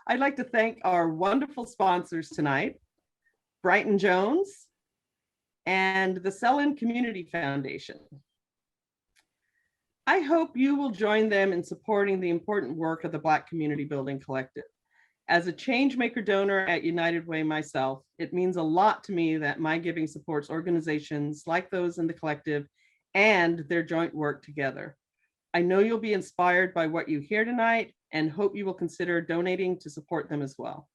I'd like to thank our wonderful sponsors tonight, Brighton Jones and the Selin Community Foundation. I hope you will join them in supporting the important work of the Black Community Building Collective. As a changemaker donor at United Way myself, it means a lot to me that my giving supports organizations like those in the collective and their joint work together. I know you'll be inspired by what you hear tonight and hope you will consider donating to support them as well.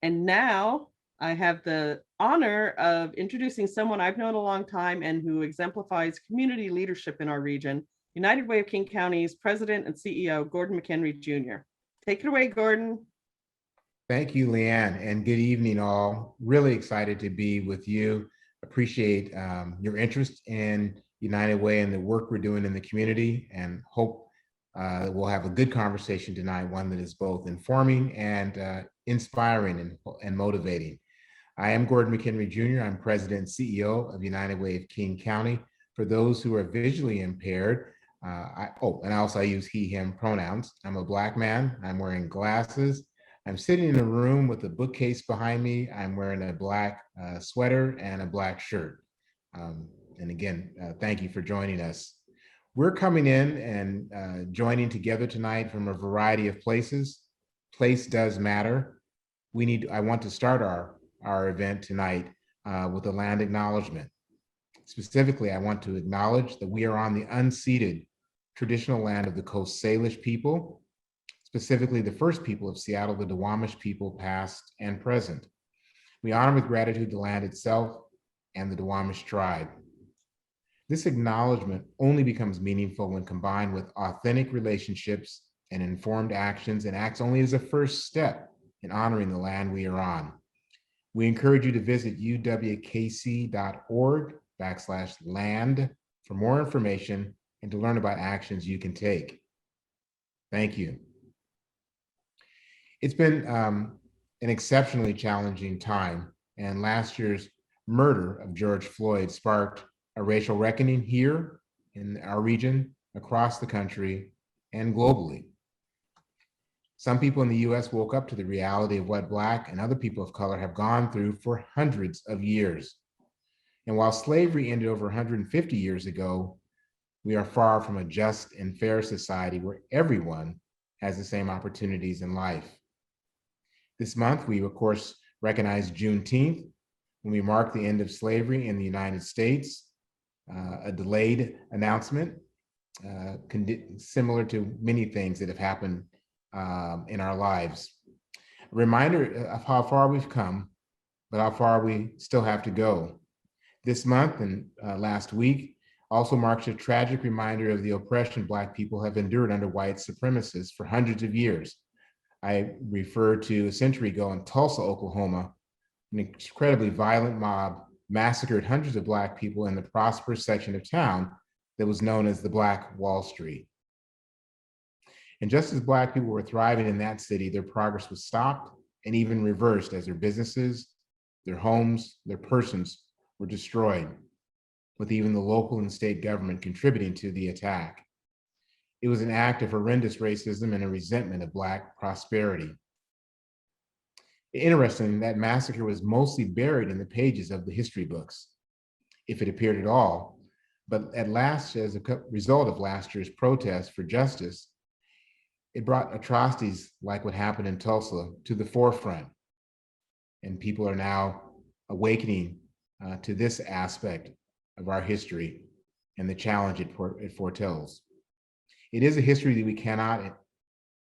And now I have the honor of introducing someone I've known a long time and who exemplifies community leadership in our region, United Way of King County's President and CEO, Gordon McHenry Jr. Take it away, Gordon. Thank you, Leanne, and good evening all. Really excited to be with you. Appreciate your interest in United Way and the work we're doing in the community, and hope that we'll have a good conversation tonight, one that is both informing and inspiring and motivating. I am Gordon McHenry Jr. I'm President and CEO of United Way of King County. For those who are visually impaired, and also I use he, him pronouns. I'm a Black man. I'm wearing glasses. I'm sitting in a room with a bookcase behind me. I'm wearing a black sweater and a black shirt. And again, thank you for joining us. We're coming in and joining together tonight from a variety of places. Place does matter. I want to start our event tonight with a land acknowledgement. Specifically, I want to acknowledge that we are on the unceded traditional land of the Coast Salish people, specifically the first people of Seattle, the Duwamish people, past and present. We honor with gratitude the land itself and the Duwamish tribe. This acknowledgement only becomes meaningful when combined with authentic relationships and informed actions, and acts only as a first step in honoring the land we are on. We encourage you to visit uwkc.org/land for more information and to learn about actions you can take. Thank you. It's been an exceptionally challenging time, and last year's murder of George Floyd sparked a racial reckoning here in our region, across the country, and globally. Some people in the US woke up to the reality of what Black and other people of color have gone through for hundreds of years. And while slavery ended over 150 years ago, we are far from a just and fair society where everyone has the same opportunities in life. This month, we of course recognize Juneteenth, when we mark the end of slavery in the United States, a delayed announcement, similar to many things that have happened in our lives. A reminder of how far we've come, but how far we still have to go. This month and last week also marks a tragic reminder of the oppression Black people have endured under white supremacists for hundreds of years. I refer to a century ago in Tulsa, Oklahoma, an incredibly violent mob massacred hundreds of Black people in the prosperous section of town that was known as the Black Wall Street. And just as Black people were thriving in that city, their progress was stopped and even reversed as their businesses, their homes, their persons were destroyed, with even the local and state government contributing to the attack. It was an act of horrendous racism and a resentment of Black prosperity. Interesting, that massacre was mostly buried in the pages of the history books, if it appeared at all. But at last, as a result of last year's protest for justice, it brought atrocities like what happened in Tulsa to the forefront. And people are now awakening to this aspect of our history and the challenge it foretells. It is a history that we cannot,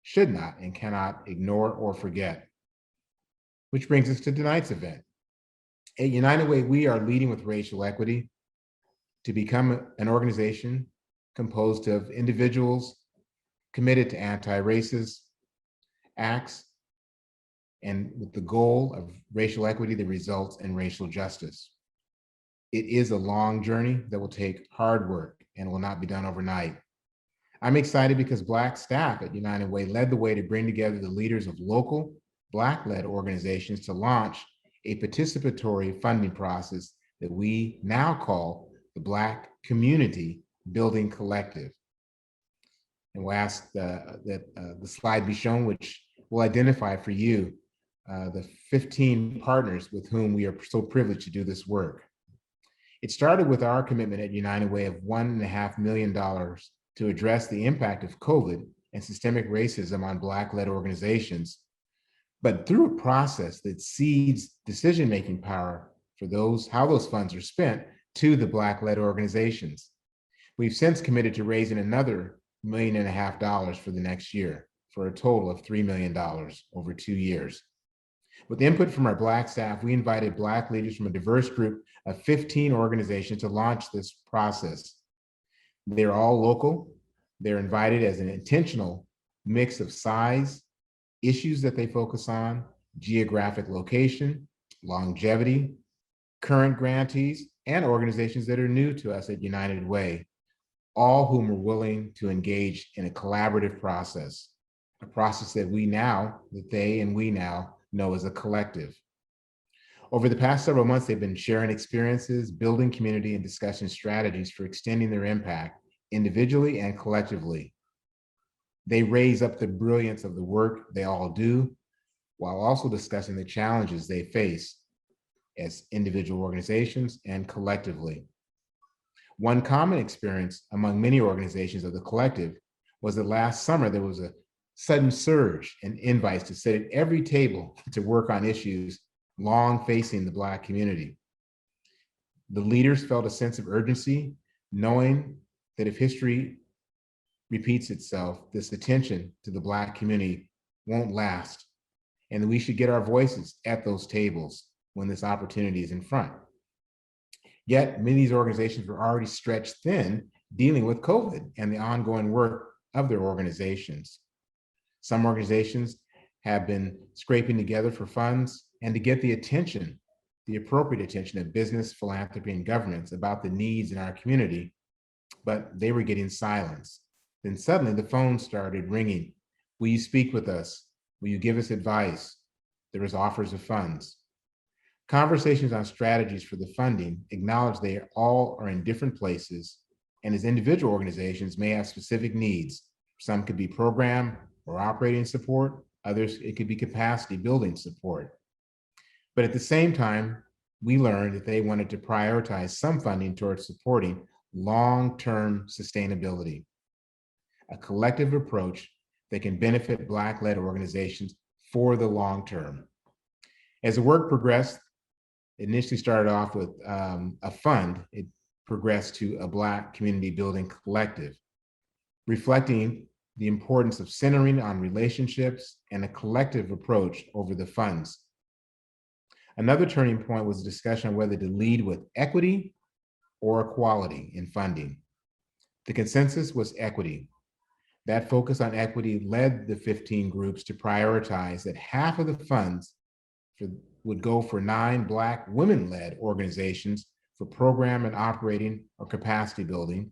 should not, and cannot ignore or forget. Which brings us to tonight's event. At United Way, we are leading with racial equity to become an organization composed of individuals committed to anti-racist acts and with the goal of racial equity that results in racial justice. It is a long journey that will take hard work and will not be done overnight. I'm excited because Black staff at United Way led the way to bring together the leaders of local Black-led organizations to launch a participatory funding process that we now call the Black Community Building Collective. And we'll ask that the slide be shown, which will identify for you the 15 partners with whom we are so privileged to do this work. It started with our commitment at United Way of $1.5 million to address the impact of COVID and systemic racism on Black-led organizations, but through a process that seeds decision-making power for how those funds are spent to the Black-led organizations. We've since committed to raising another $1.5 million for the next year, for a total of $3 million over 2 years. With input from our Black staff, we invited Black leaders from a diverse group of 15 organizations to launch this process. They're all local. They're invited as an intentional mix of size, issues that they focus on, geographic location, longevity, current grantees, and organizations that are new to us at United Way, all whom are willing to engage in a collaborative process, a process that they and we now know as a collective. Over the past several months, they've been sharing experiences, building community, and discussing strategies for extending their impact individually and collectively. They raise up the brilliance of the work they all do, while also discussing the challenges they face as individual organizations and collectively. One common experience among many organizations of the collective was that last summer there was a sudden surge in invites to sit at every table to work on issues long facing the Black community. The leaders felt a sense of urgency, knowing that if history repeats itself, this attention to the Black community won't last, and that we should get our voices at those tables when this opportunity is in front. Yet many of these organizations were already stretched thin dealing with COVID and the ongoing work of their organizations. Some organizations have been scraping together for funds and to get the attention, the appropriate attention of business, philanthropy, and governments about the needs in our community, but they were getting silence. Then suddenly the phone started ringing. Will you speak with us? Will you give us advice? There was offers of funds. Conversations on strategies for the funding acknowledge they all are in different places, and as individual organizations may have specific needs. Some could be program or operating support, others it could be capacity building support. But at the same time, we learned that they wanted to prioritize some funding towards supporting long-term sustainability, a collective approach that can benefit Black-led organizations for the long term. As the work progressed, it initially started off with a fund. It progressed to a Black community building collective, reflecting the importance of centering on relationships and a collective approach over the funds. Another turning point was a discussion on whether to lead with equity or equality in funding. The consensus was equity. That focus on equity led the 15 groups to prioritize that half of the funds would go for 9 Black women-led organizations for program and operating or capacity building,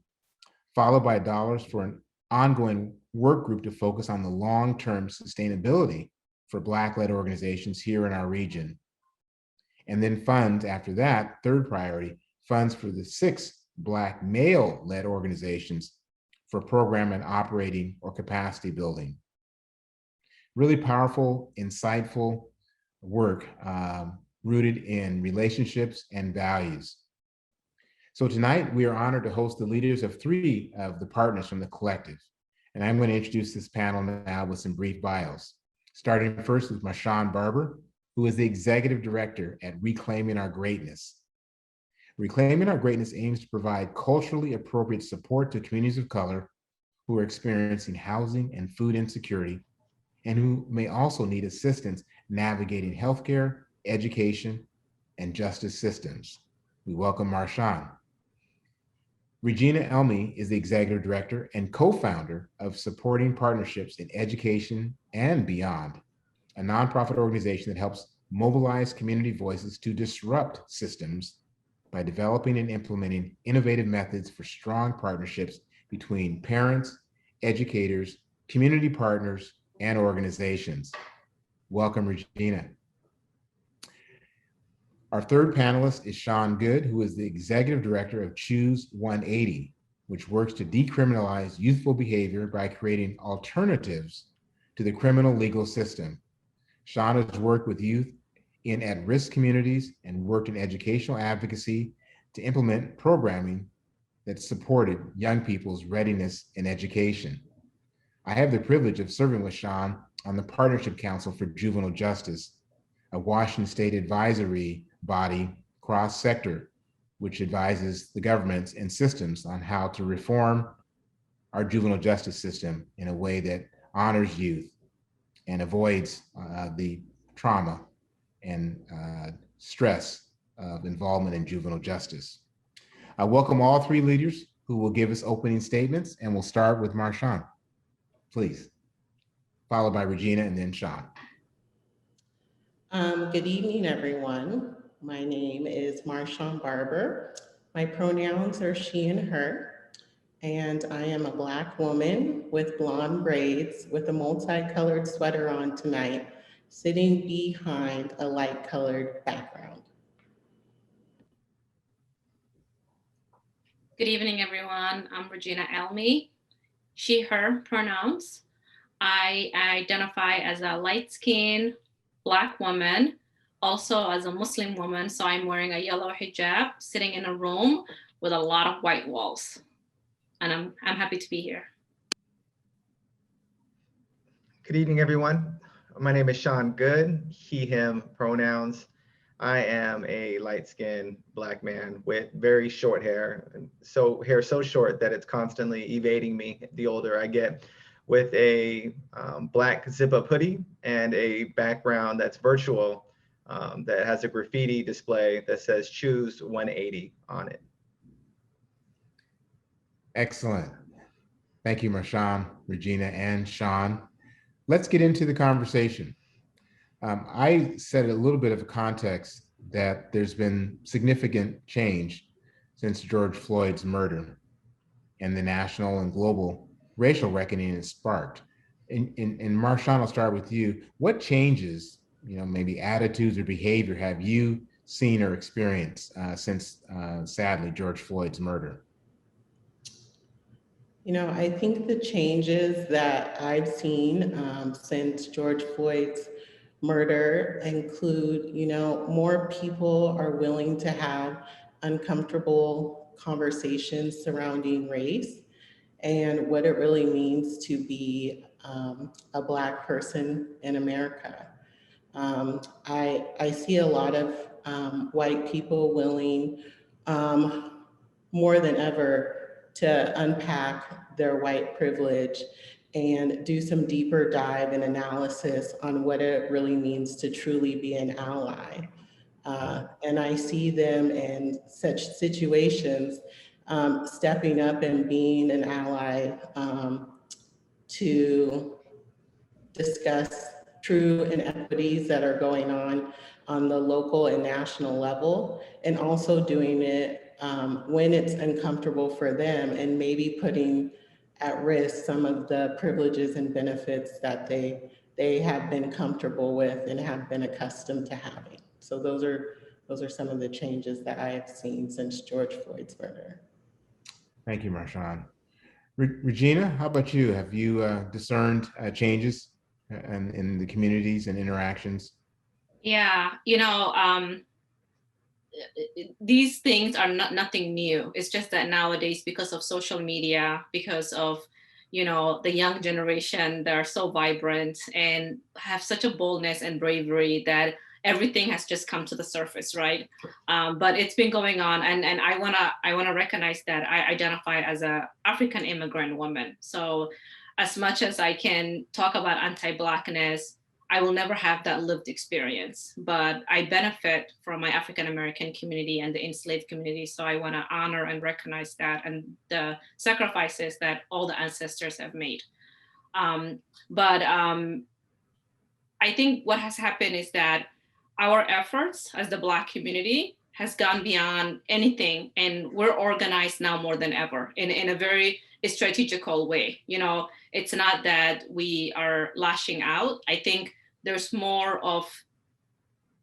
followed by dollars for an ongoing work group to focus on the long-term sustainability for Black-led organizations here in our region. And then funds after that, third priority, funds for the 6 Black male-led organizations for program and operating or capacity building. Really powerful, insightful work rooted in relationships and values. So tonight we are honored to host the leaders of 3 of the partners from the collective. And I'm going to introduce this panel now with some brief bios. Starting first with Marshawn Barber, who is the Executive Director at Reclaiming Our Greatness. Reclaiming Our Greatness aims to provide culturally appropriate support to communities of color who are experiencing housing and food insecurity, and who may also need assistance navigating healthcare, education, and justice systems. We welcome Marshawn. Regina Elmi is the Executive Director and co-founder of Supporting Partnerships in Education and Beyond, a nonprofit organization that helps mobilize community voices to disrupt systems by developing and implementing innovative methods for strong partnerships between parents, educators, community partners, and organizations. Welcome, Regina. Our third panelist is Sean Good, who is the Executive Director of Choose 180, which works to decriminalize youthful behavior by creating alternatives to the criminal legal system. Sean has worked with youth in at-risk communities and worked in educational advocacy to implement programming that supported young people's readiness in education. I have the privilege of serving with Sean on the Partnership Council for Juvenile Justice, a Washington State advisory body cross-sector, which advises the governments and systems on how to reform our juvenile justice system in a way that honors youth and avoids the trauma and stress of involvement in juvenile justice. I welcome all three leaders who will give us opening statements, and we'll start with Marshawn, please, followed by Regina and then Sean. Good evening, everyone. My name is Marshawn Barber. My pronouns are she and her, and I am a Black woman with blonde braids with a multicolored sweater on tonight, sitting behind a light-colored background. Good evening, everyone. I'm Regina Elmi, she, her pronouns. I identify as a light-skinned Black woman, also as a Muslim woman. So I'm wearing a yellow hijab, sitting in a room with a lot of white walls. And I'm happy to be here. Good evening, everyone. My name is Sean Good, he, him pronouns. I am a light-skinned Black man with very short hair, hair so short that it's constantly evading me the older I get, with a black zip-up hoodie and a background that's virtual that has a graffiti display that says "Choose 180" on it. Excellent. Thank you, Marshawn, Regina, and Sean. Let's get into the conversation. I said a little bit of a context that there's been significant change since George Floyd's murder and the national and global racial reckoning it sparked. And Marshawn, I'll start with you. What changes, maybe attitudes or behavior have you seen or experienced since, sadly, George Floyd's murder? I think the changes that I've seen since George Floyd's murder include, more people are willing to have uncomfortable conversations surrounding race and what it really means to be a Black person in America. I see a lot of white people willing more than ever to unpack their white privilege and do some deeper dive and analysis on what it really means to truly be an ally. And I see them in such situations stepping up and being an ally to discuss true inequities that are going on the local and national level, and also doing it when it's uncomfortable for them and maybe putting at risk some of the privileges and benefits that they have been comfortable with and have been accustomed to having. So those are some of the changes that I have seen since George Floyd's murder. Thank you, Marshawn. Regina, how about you? Have you discerned changes in the communities and interactions? Yeah, these things are nothing new. It's just that nowadays, because of social media, because of the young generation that are so vibrant and have such a boldness and bravery that everything has just come to the surface, right? But it's been going on, and I wanna recognize that I identify as a African immigrant woman. So as much as I can talk about anti-Blackness, I will never have that lived experience, but I benefit from my African American community and the enslaved community. So I want to honor and recognize that and the sacrifices that all the ancestors have made. But I think what has happened is that our efforts as the Black community has gone beyond anything, and we're organized now more than ever in a very strategical way. It's not that we are lashing out. I think there's more of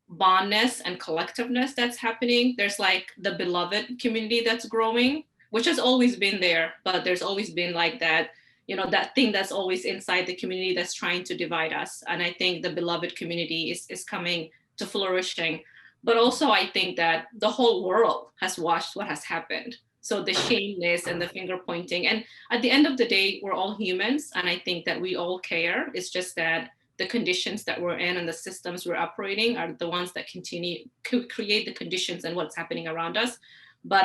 bondness and collectiveness that's happening. There's like the beloved community that's growing, which has always been there, but there's always been like that, that thing that's always inside the community that's trying to divide us. And I think the beloved community is coming to flourishing. But also I think that the whole world has watched what has happened. So the shameness and the finger pointing, and at the end of the day, we're all humans. And I think that we all care. It's just that the conditions that we're in and the systems we're operating are the ones that continue to create the conditions and what's happening around us. But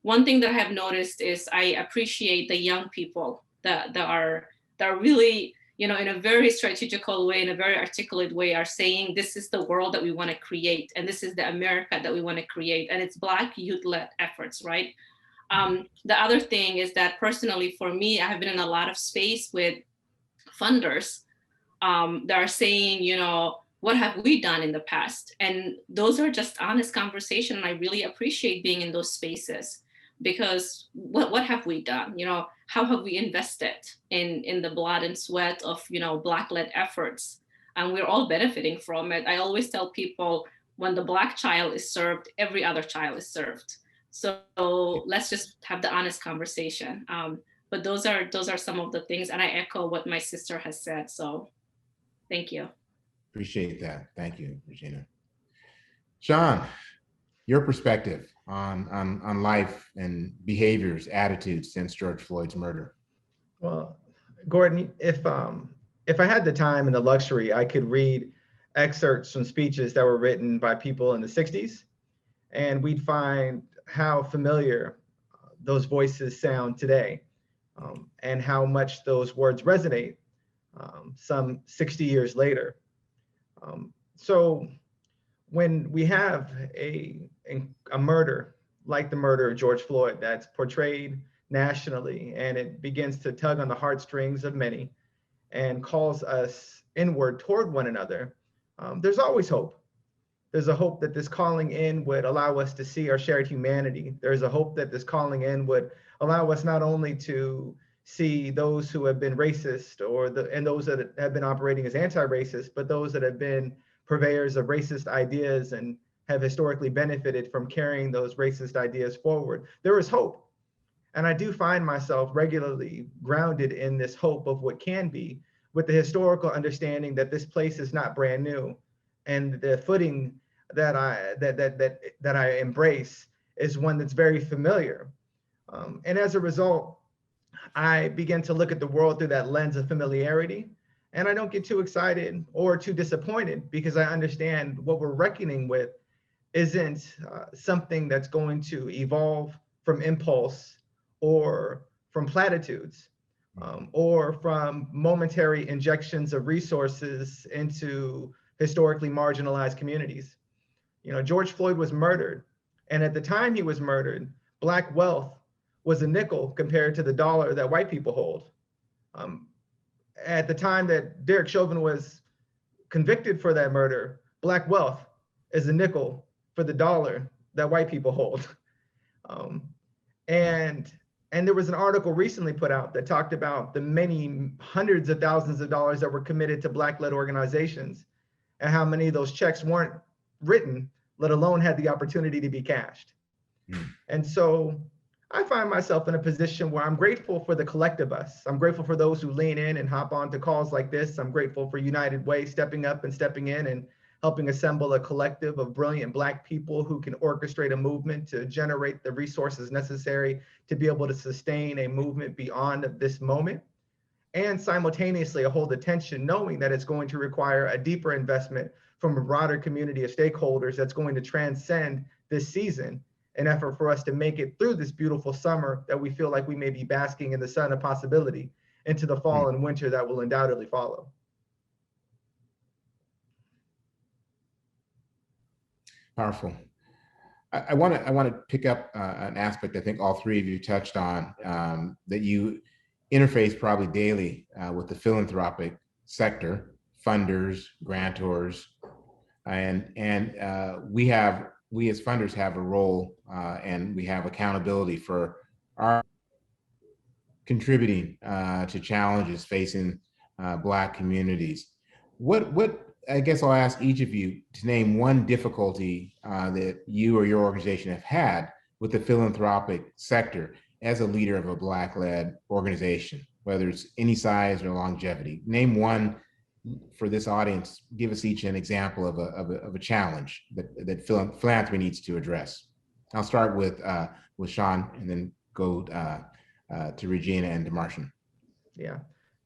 one thing that I have noticed is I appreciate the young people that are really, in a very strategical way, in a very articulate way, are saying this is the world that we want to create, and this is the America that we want to create, and it's Black youth-led efforts, right? The other thing is that personally, for me, I have been in a lot of space with funders that are saying, what have we done in the past? And those are just honest conversation. And I really appreciate being in those spaces, because what have we done? How have we invested in the blood and sweat of, Black-led efforts? And we're all benefiting from it. I always tell people, when the Black child is served, every other child is served. So let's just have the honest conversation. But those are some of the things, and I echo what my sister has said. So thank you. Appreciate that. Thank you, Regina. Sean, your perspective on life and behaviors, attitudes since George Floyd's murder. Well, Gordon, if I had the time and the luxury, I could read excerpts from speeches that were written by people in the 60s, and we'd find how familiar those voices sound today, and how much those words resonate some 60 years later. So when we have a murder like the murder of George Floyd that's portrayed nationally, and it begins to tug on the heartstrings of many and calls us inward toward one another, there's always hope. There's a hope that this calling in would allow us to see our shared humanity. There's a hope that this calling in would allow us not only to see those who have been racist and those that have been operating as anti-racist, but those that have been purveyors of racist ideas and have historically benefited from carrying those racist ideas forward. There is hope. And I do find myself regularly grounded in this hope of what can be, with the historical understanding that this place is not brand new. And the footing that I embrace is one that's very familiar. And as a result, I begin to look at the world through that lens of familiarity. And I don't get too excited or too disappointed, because I understand what we're reckoning with isn't something that's going to evolve from impulse or from platitudes, or from momentary injections of resources into historically marginalized communities. George Floyd was murdered. And at the time he was murdered, Black wealth was a nickel compared to the dollar that white people hold. At the time that Derek Chauvin was convicted for that murder, Black wealth is a nickel for the dollar that white people hold. And there was an article recently put out that talked about the many hundreds of thousands of dollars that were committed to Black-led organizations, and how many of those checks weren't written, let alone had the opportunity to be cashed. And so I find myself in a position where I'm grateful for the collective us. I'm grateful for those who lean in and hop on to calls like this. I'm grateful for United Way stepping up and stepping in and helping assemble a collective of brilliant Black people who can orchestrate a movement to generate the resources necessary to be able to sustain a movement beyond this moment. And simultaneously, I hold attention knowing that it's going to require a deeper investment from a broader community of stakeholders that's going to transcend this season, an effort for us to make it through this beautiful summer that we feel like we may be basking in the sun of possibility, into the fall and winter that will undoubtedly follow. Powerful. I want to pick up an aspect I think all three of you touched on, that you interface probably daily with the philanthropic sector, funders, grantors, and we as funders have a role, and we have accountability for our contributing to challenges facing Black communities. What I guess I'll ask each of you to name one difficulty that you or your organization have had with the philanthropic sector as a leader of a Black-led organization. whether it's any size or longevity. Name one for this audience. Give us each an example of a challenge that philanthropy needs to address. I'll start with Sean and then go to Regina and to Martian. Yeah,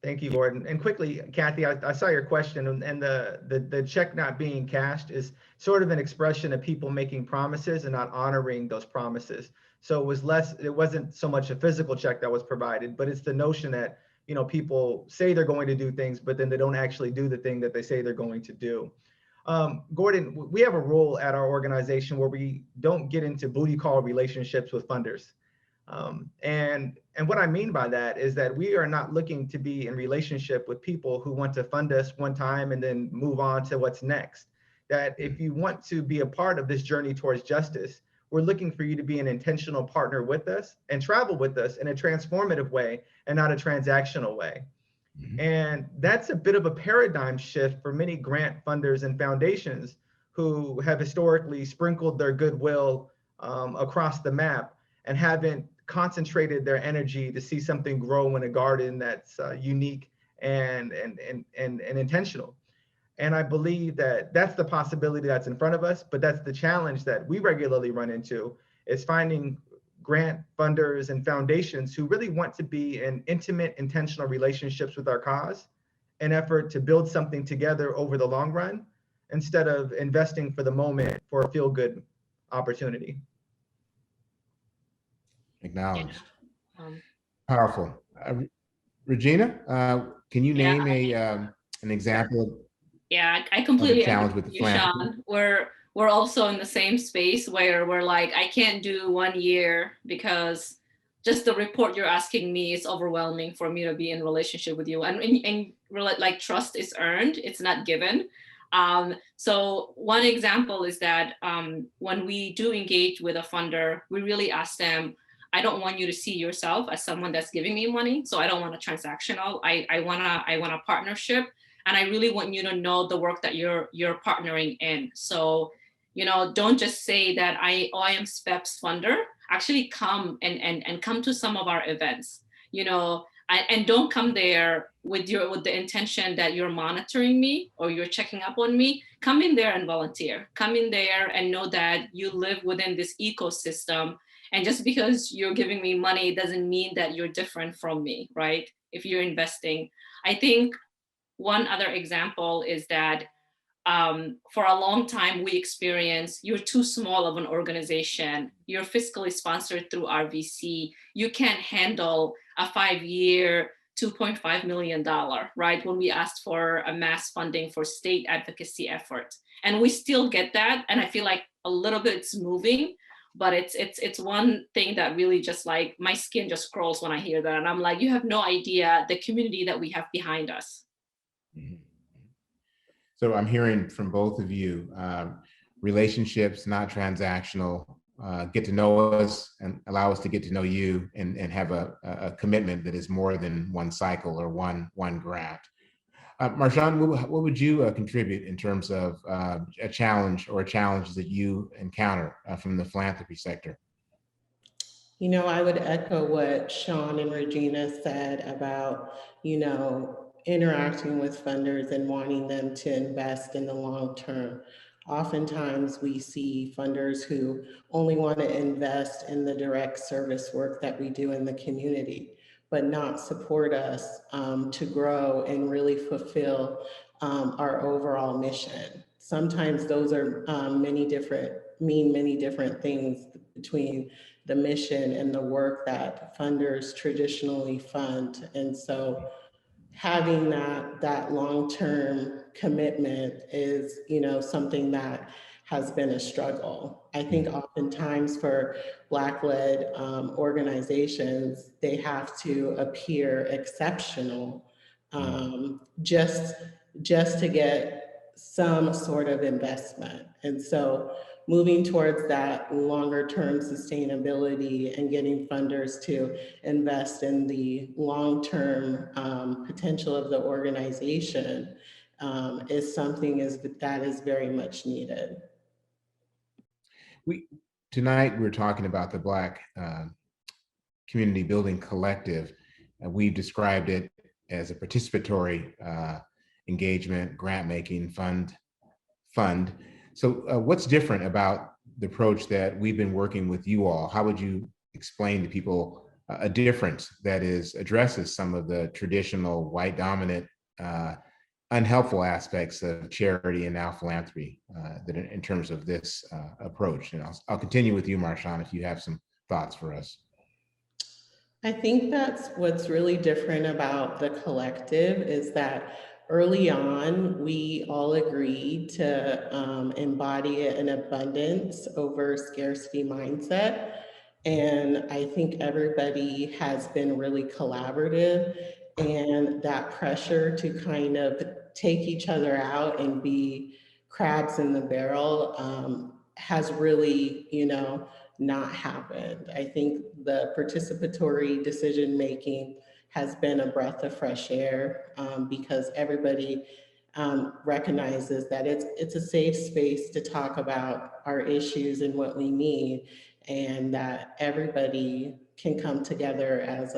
thank you, Gordon. And quickly, Kathy, I saw your question, and the check not being cashed is sort of an expression of people making promises and not honoring those promises. So it wasn't so much a physical check that was provided, but it's the notion that, you know, people say they're going to do things, but then they don't actually do the thing that they say they're going to do. Gordon, we have a rule at our organization where we don't get into booty call relationships with funders. And what I mean by that is that we are not looking to be in relationship with people who want to fund us one time and then move on to what's next. That if you want to be a part of this journey towards justice, we're looking for you to be an intentional partner with us and travel with us in a transformative way and not a transactional way. And that's a bit of a paradigm shift for many grant funders and foundations who have historically sprinkled their goodwill across the map and haven't concentrated their energy to see something grow in a garden that's unique and intentional. And I believe that that's the possibility that's in front of us, but that's the challenge that we regularly run into, is finding grant funders and foundations who really want to be in intimate, intentional relationships with our cause, an effort to build something together over the long run, instead of investing for the moment for a feel-good opportunity. Acknowledged. Powerful. Regina, can you name an example of I completely challenge agree with with the you, Sean. We're also in the same space where we're like, I can't do 1 year because just the report you're asking me is overwhelming for me to be in relationship with you. And like trust is earned, it's not given. So one example is that when we do engage with a funder, we really ask them, I don't want you to see yourself as someone that's giving me money. So I don't want a transactional. I want a partnership. And I really want you to know the work that you're partnering in. So, you know, don't just say that I am SPEP's funder. Actually come and come to some of our events, you know, and don't come there with the intention that you're monitoring me or you're checking up on me. Come in there and volunteer. Come in there and know that you live within this ecosystem. And just because you're giving me money doesn't mean that you're different from me, right? If you're investing. I think one other example is that for a long time, we experience you're too small of an organization. You're fiscally sponsored through RVC. You can't handle a 5-year, $2.5 million, right? When we asked for a mass funding for state advocacy efforts. And we still get that. And I feel like a little bit it's moving, but it's one thing that really just like my skin just crawls when I hear that. And I'm like, you have no idea the community that we have behind us. So I'm hearing from both of you, relationships, not transactional, get to know us and allow us to get to know you and have a commitment that is more than one cycle or one grant. Marjan, what would you contribute in terms of a challenge or challenges that you encounter from the philanthropy sector? You know, I would echo what Sean and Regina said about, you know, interacting with funders and wanting them to invest in the long term. Oftentimes we see funders who only want to invest in the direct service work that we do in the community, but not support us to grow and really fulfill our overall mission. Sometimes those are many different things between the mission and the work that funders traditionally fund. And so having that long-term commitment is, you know, something that has been a struggle. I think oftentimes for Black-led organizations, they have to appear exceptional just to get some sort of investment. And so moving towards that longer term sustainability and getting funders to invest in the long-term potential of the organization is something that is very much needed. Tonight we're talking about the Black Community Building Collective. we've described it as a participatory engagement, grant making fund. So what's different about the approach that we've been working with you all? How would you explain to people a difference that addresses some of the traditional white dominant unhelpful aspects of charity and now philanthropy that in terms of this approach? And I'll continue with you, Marshawn, if you have some thoughts for us. I think that's what's really different about the collective is that early on, we all agreed to embody an abundance over scarcity mindset. And I think everybody has been really collaborative, and that pressure to kind of take each other out and be crabs in the barrel has really, not happened. I think the participatory decision making has been a breath of fresh air because everybody recognizes that it's a safe space to talk about our issues and what we need, and that everybody can come together as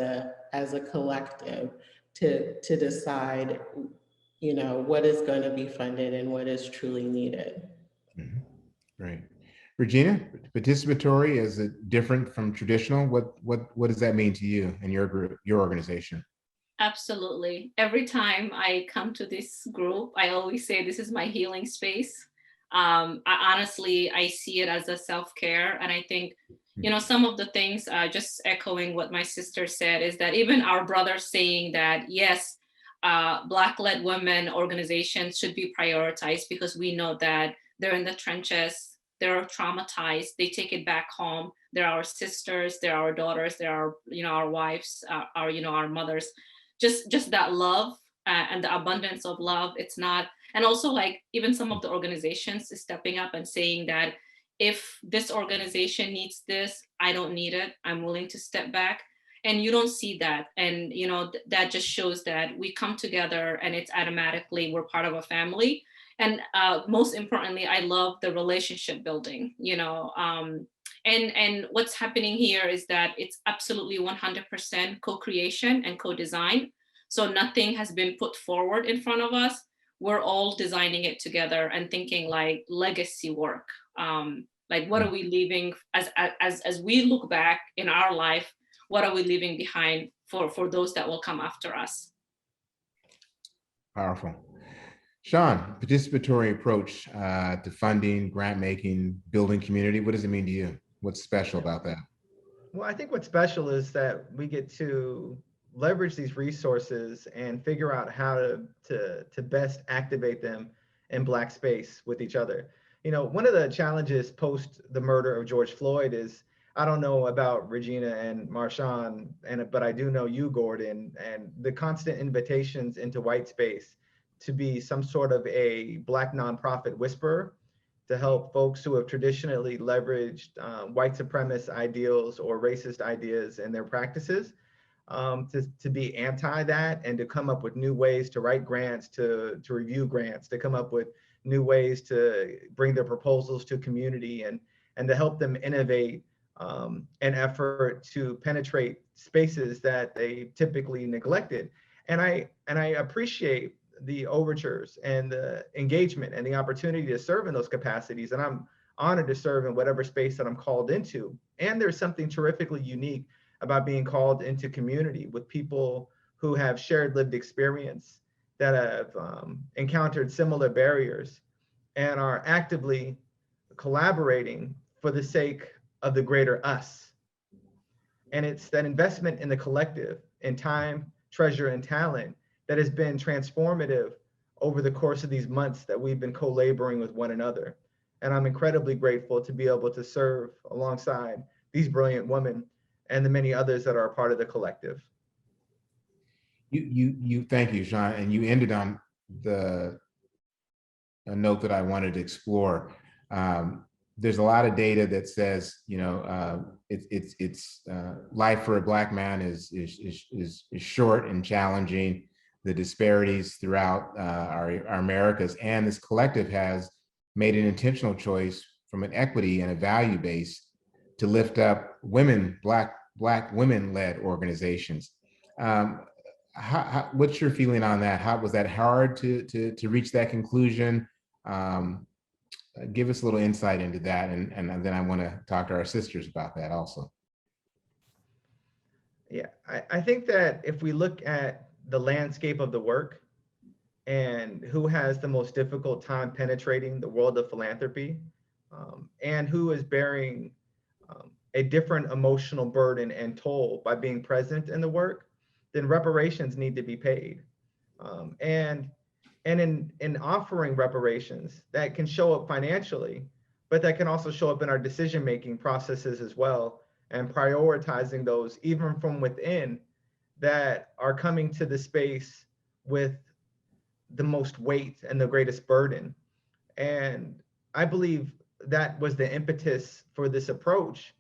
a collective to decide, what is going to be funded and what is truly needed. Mm-hmm. Great. Regina, participatory, is it different from traditional? What does that mean to you and your group, your organization? Absolutely. Every time I come to this group, I always say this is my healing space. I see it as a self-care. And I think, some of the things, just echoing what my sister said, is that even our brothers saying that, yes, Black-led women organizations should be prioritized because we know that they're in the trenches, they're traumatized, they take it back home. They're our sisters, they're our daughters, they're our, our wives, our mothers. Just that love and the abundance of love. It's not, and also like even some of the organizations is stepping up and saying that if this organization needs this, I don't need it. I'm willing to step back. And you don't see that. And, that just shows that we come together and it's automatically, we're part of a family. And most importantly, I love the relationship building, and what's happening here is that it's absolutely 100% co-creation and co-design. So nothing has been put forward in front of us. We're all designing it together and thinking like legacy work. Like what are we leaving as we look back in our life? What are we leaving behind for those that will come after us? Powerful. Sean, participatory approach to funding, grant making, building community. What does it mean to you? What's special about that? Well, I think what's special is that we get to leverage these resources and figure out how to best activate them in Black space with each other. One of the challenges post the murder of George Floyd is, I don't know about Regina and Marshawn, but I do know you, Gordon, and the constant invitations into white space to be some sort of a Black nonprofit whisperer to help folks who have traditionally leveraged white supremacist ideals or racist ideas in their practices to be anti that and to come up with new ways to write grants, to review grants, to come up with new ways to bring their proposals to community and to help them innovate an effort to penetrate spaces that they typically neglected. And I appreciate the overtures and the engagement and the opportunity to serve in those capacities. And I'm honored to serve in whatever space that I'm called into. And there's something terrifically unique about being called into community with people who have shared lived experience, that have encountered similar barriers and are actively collaborating for the sake of the greater us. And it's that investment in the collective, in time, treasure, and talent that has been transformative over the course of these months that we've been co-laboring with one another. And I'm incredibly grateful to be able to serve alongside these brilliant women and the many others that are a part of the collective. You thank you, Sean. And you ended on a note that I wanted to explore. There's a lot of data that says, it's life for a Black man is short and challenging. The disparities throughout our Americas, and this collective has made an intentional choice from an equity and a value base to lift up women, Black women-led organizations. What's your feeling on that? How was that hard to reach that conclusion? Give us a little insight into that, and then I want to talk to our sisters about that also. Yeah, I think that if we look at the landscape of the work and who has the most difficult time penetrating the world of philanthropy, and who is bearing a different emotional burden and toll by being present in the work, then reparations need to be paid. And in offering reparations, that can show up financially, but that can also show up in our decision-making processes as well, and prioritizing those even from within that are coming to the space with the most weight and the greatest burden. And I believe that was the impetus for this approach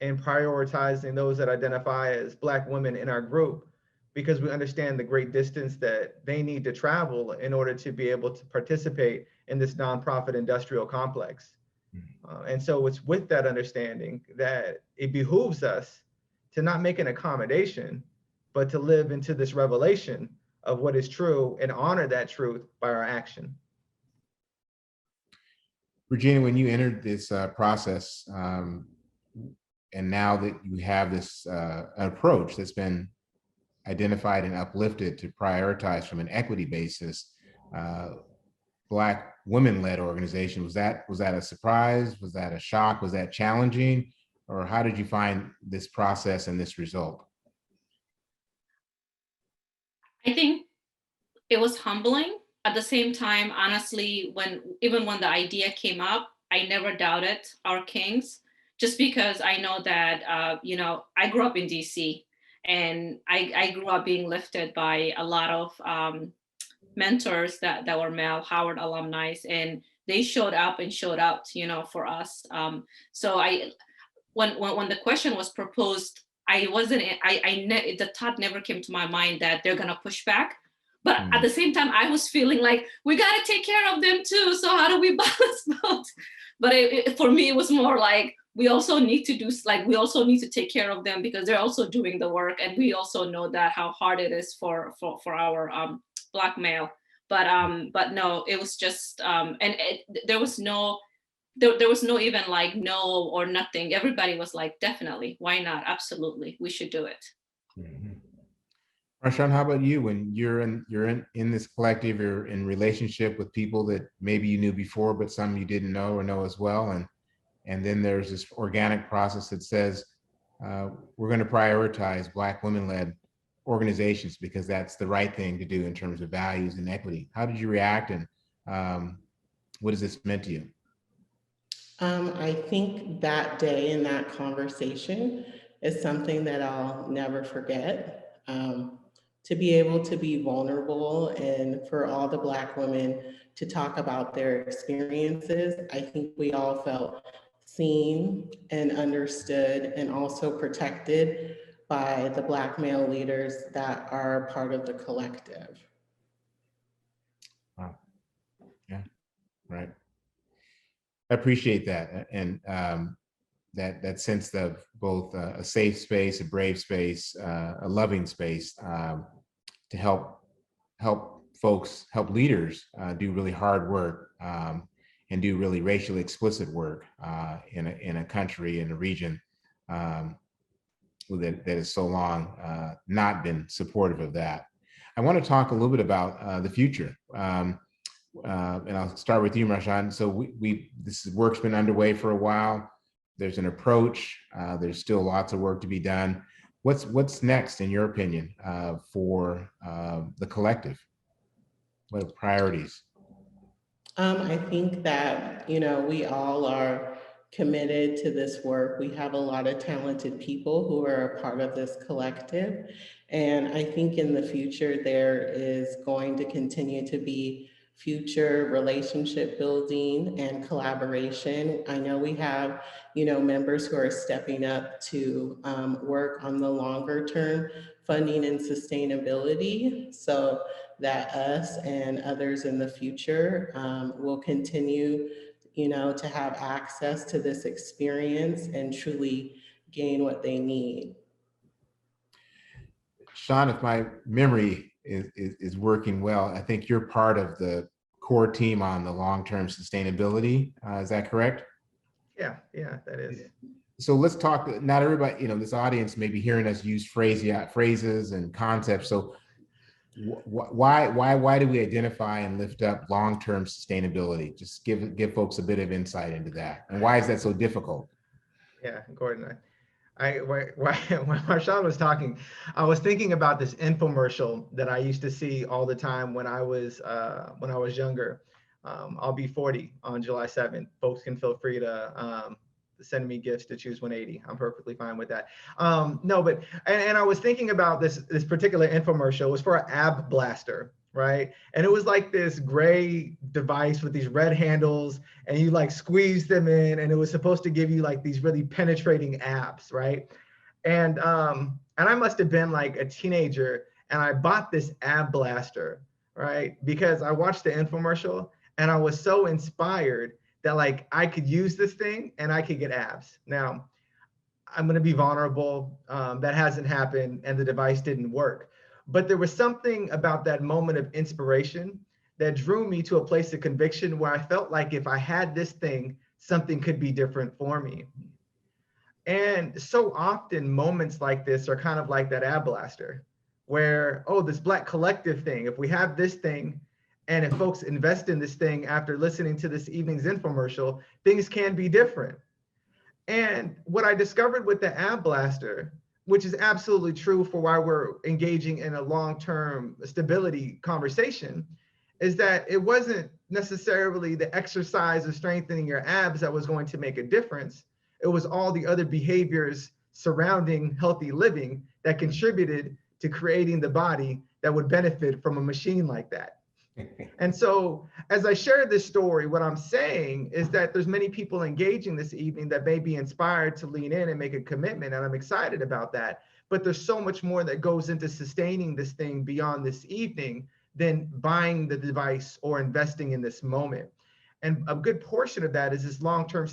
in prioritizing those that identify as Black women in our group, because we understand the great distance that they need to travel in order to be able to participate in this nonprofit industrial complex. And so it's with that understanding that it behooves us to not make an accommodation, but to live into this revelation of what is true and honor that truth by our action. Regina, when you entered this process, and now that you have this approach that's been identified and uplifted to prioritize from an equity basis, Black women-led organization, was that a surprise? Was that a shock? Was that challenging? Or how did you find this process and this result? I think it was humbling. At the same time, honestly, even when the idea came up, I never doubted our kings, just because I know that, I grew up in DC, and I grew up being lifted by a lot of mentors that were male Howard alumni, and they showed up and showed out, for us. So when the question was proposed, the thought never came to my mind that they're gonna push back. But at the same time, I was feeling like we gotta take care of them too. So how do we balance both? But for me, it was more like we also need to take care of them because they're also doing the work, and we also know that how hard it is for our Black male. But no, it was just there was no even like no or nothing. Everybody was like, definitely, why not? Absolutely, we should do it. Mm-hmm. Marshawn, how about you? When you're in this collective, you're in relationship with people that maybe you knew before, but some you didn't know or know as well, and then there's this organic process that says we're going to prioritize Black women-led organizations because that's the right thing to do in terms of values and equity. How did you react, and what has this meant to you? I think that day in that conversation is something that I'll never forget. To be able to be vulnerable and for all the Black women to talk about their experiences, I think we all felt seen and understood and also protected by the Black male leaders that are part of the collective. Wow. Yeah, right. I appreciate that, and that sense of both a safe space, a brave space, a loving space to help leaders do really hard work and do really racially explicit work in a country, in a region that has so long not been supportive of that. I want to talk a little bit about the future. And I'll start with you, Marshawn. So this work's been underway for a while. There's an approach. There's still lots of work to be done. What's next, in your opinion, for the collective? What are priorities? I think that, we all are committed to this work. We have a lot of talented people who are a part of this collective. And I think in the future, there is going to continue to be future relationship building and collaboration. I know we have, members who are stepping up to work on the longer term funding and sustainability, so that us and others in the future will continue, to have access to this experience and truly gain what they need. Sean, if my memory is working well, I think you're part of the core team on the long-term sustainability. Is that correct? Yeah, that is. So let's talk, not everybody, this audience may be hearing us use phrases and concepts. So why do we identify and lift up long-term sustainability? Just give folks a bit of insight into that. And why is that so difficult? Yeah, Gordon, when Marshawn was talking, I was thinking about this infomercial that I used to see all the time when I was younger. I'll be 40 on July 7th. Folks can feel free to send me gifts to choose 180. I'm perfectly fine with that. No, but and I was thinking about this particular infomercial. It was for an ab blaster, right? And it was like this gray device with these red handles, and you like squeeze them in, and it was supposed to give you like these really penetrating abs, right? And I must have been like a teenager, and I bought this ab blaster, right? Because I watched the infomercial and I was so inspired that like I could use this thing and I could get abs. Now, I'm going to be vulnerable. That hasn't happened and the device didn't work. But there was something about that moment of inspiration that drew me to a place of conviction where I felt like if I had this thing, something could be different for me. And so often moments like this are kind of like that ab blaster where, oh, this Black collective thing, if we have this thing, and if folks invest in this thing after listening to this evening's infomercial, things can be different. And what I discovered with the ab blaster, which is absolutely true for why we're engaging in a long-term stability conversation, is that it wasn't necessarily the exercise of strengthening your abs that was going to make a difference. It was all the other behaviors surrounding healthy living that contributed to creating the body that would benefit from a machine like that. And so as I share this story, what I'm saying is that there's many people engaging this evening that may be inspired to lean in and make a commitment, and I'm excited about that. But there's so much more that goes into sustaining this thing beyond this evening than buying the device or investing in this moment. And a good portion of that is this long-term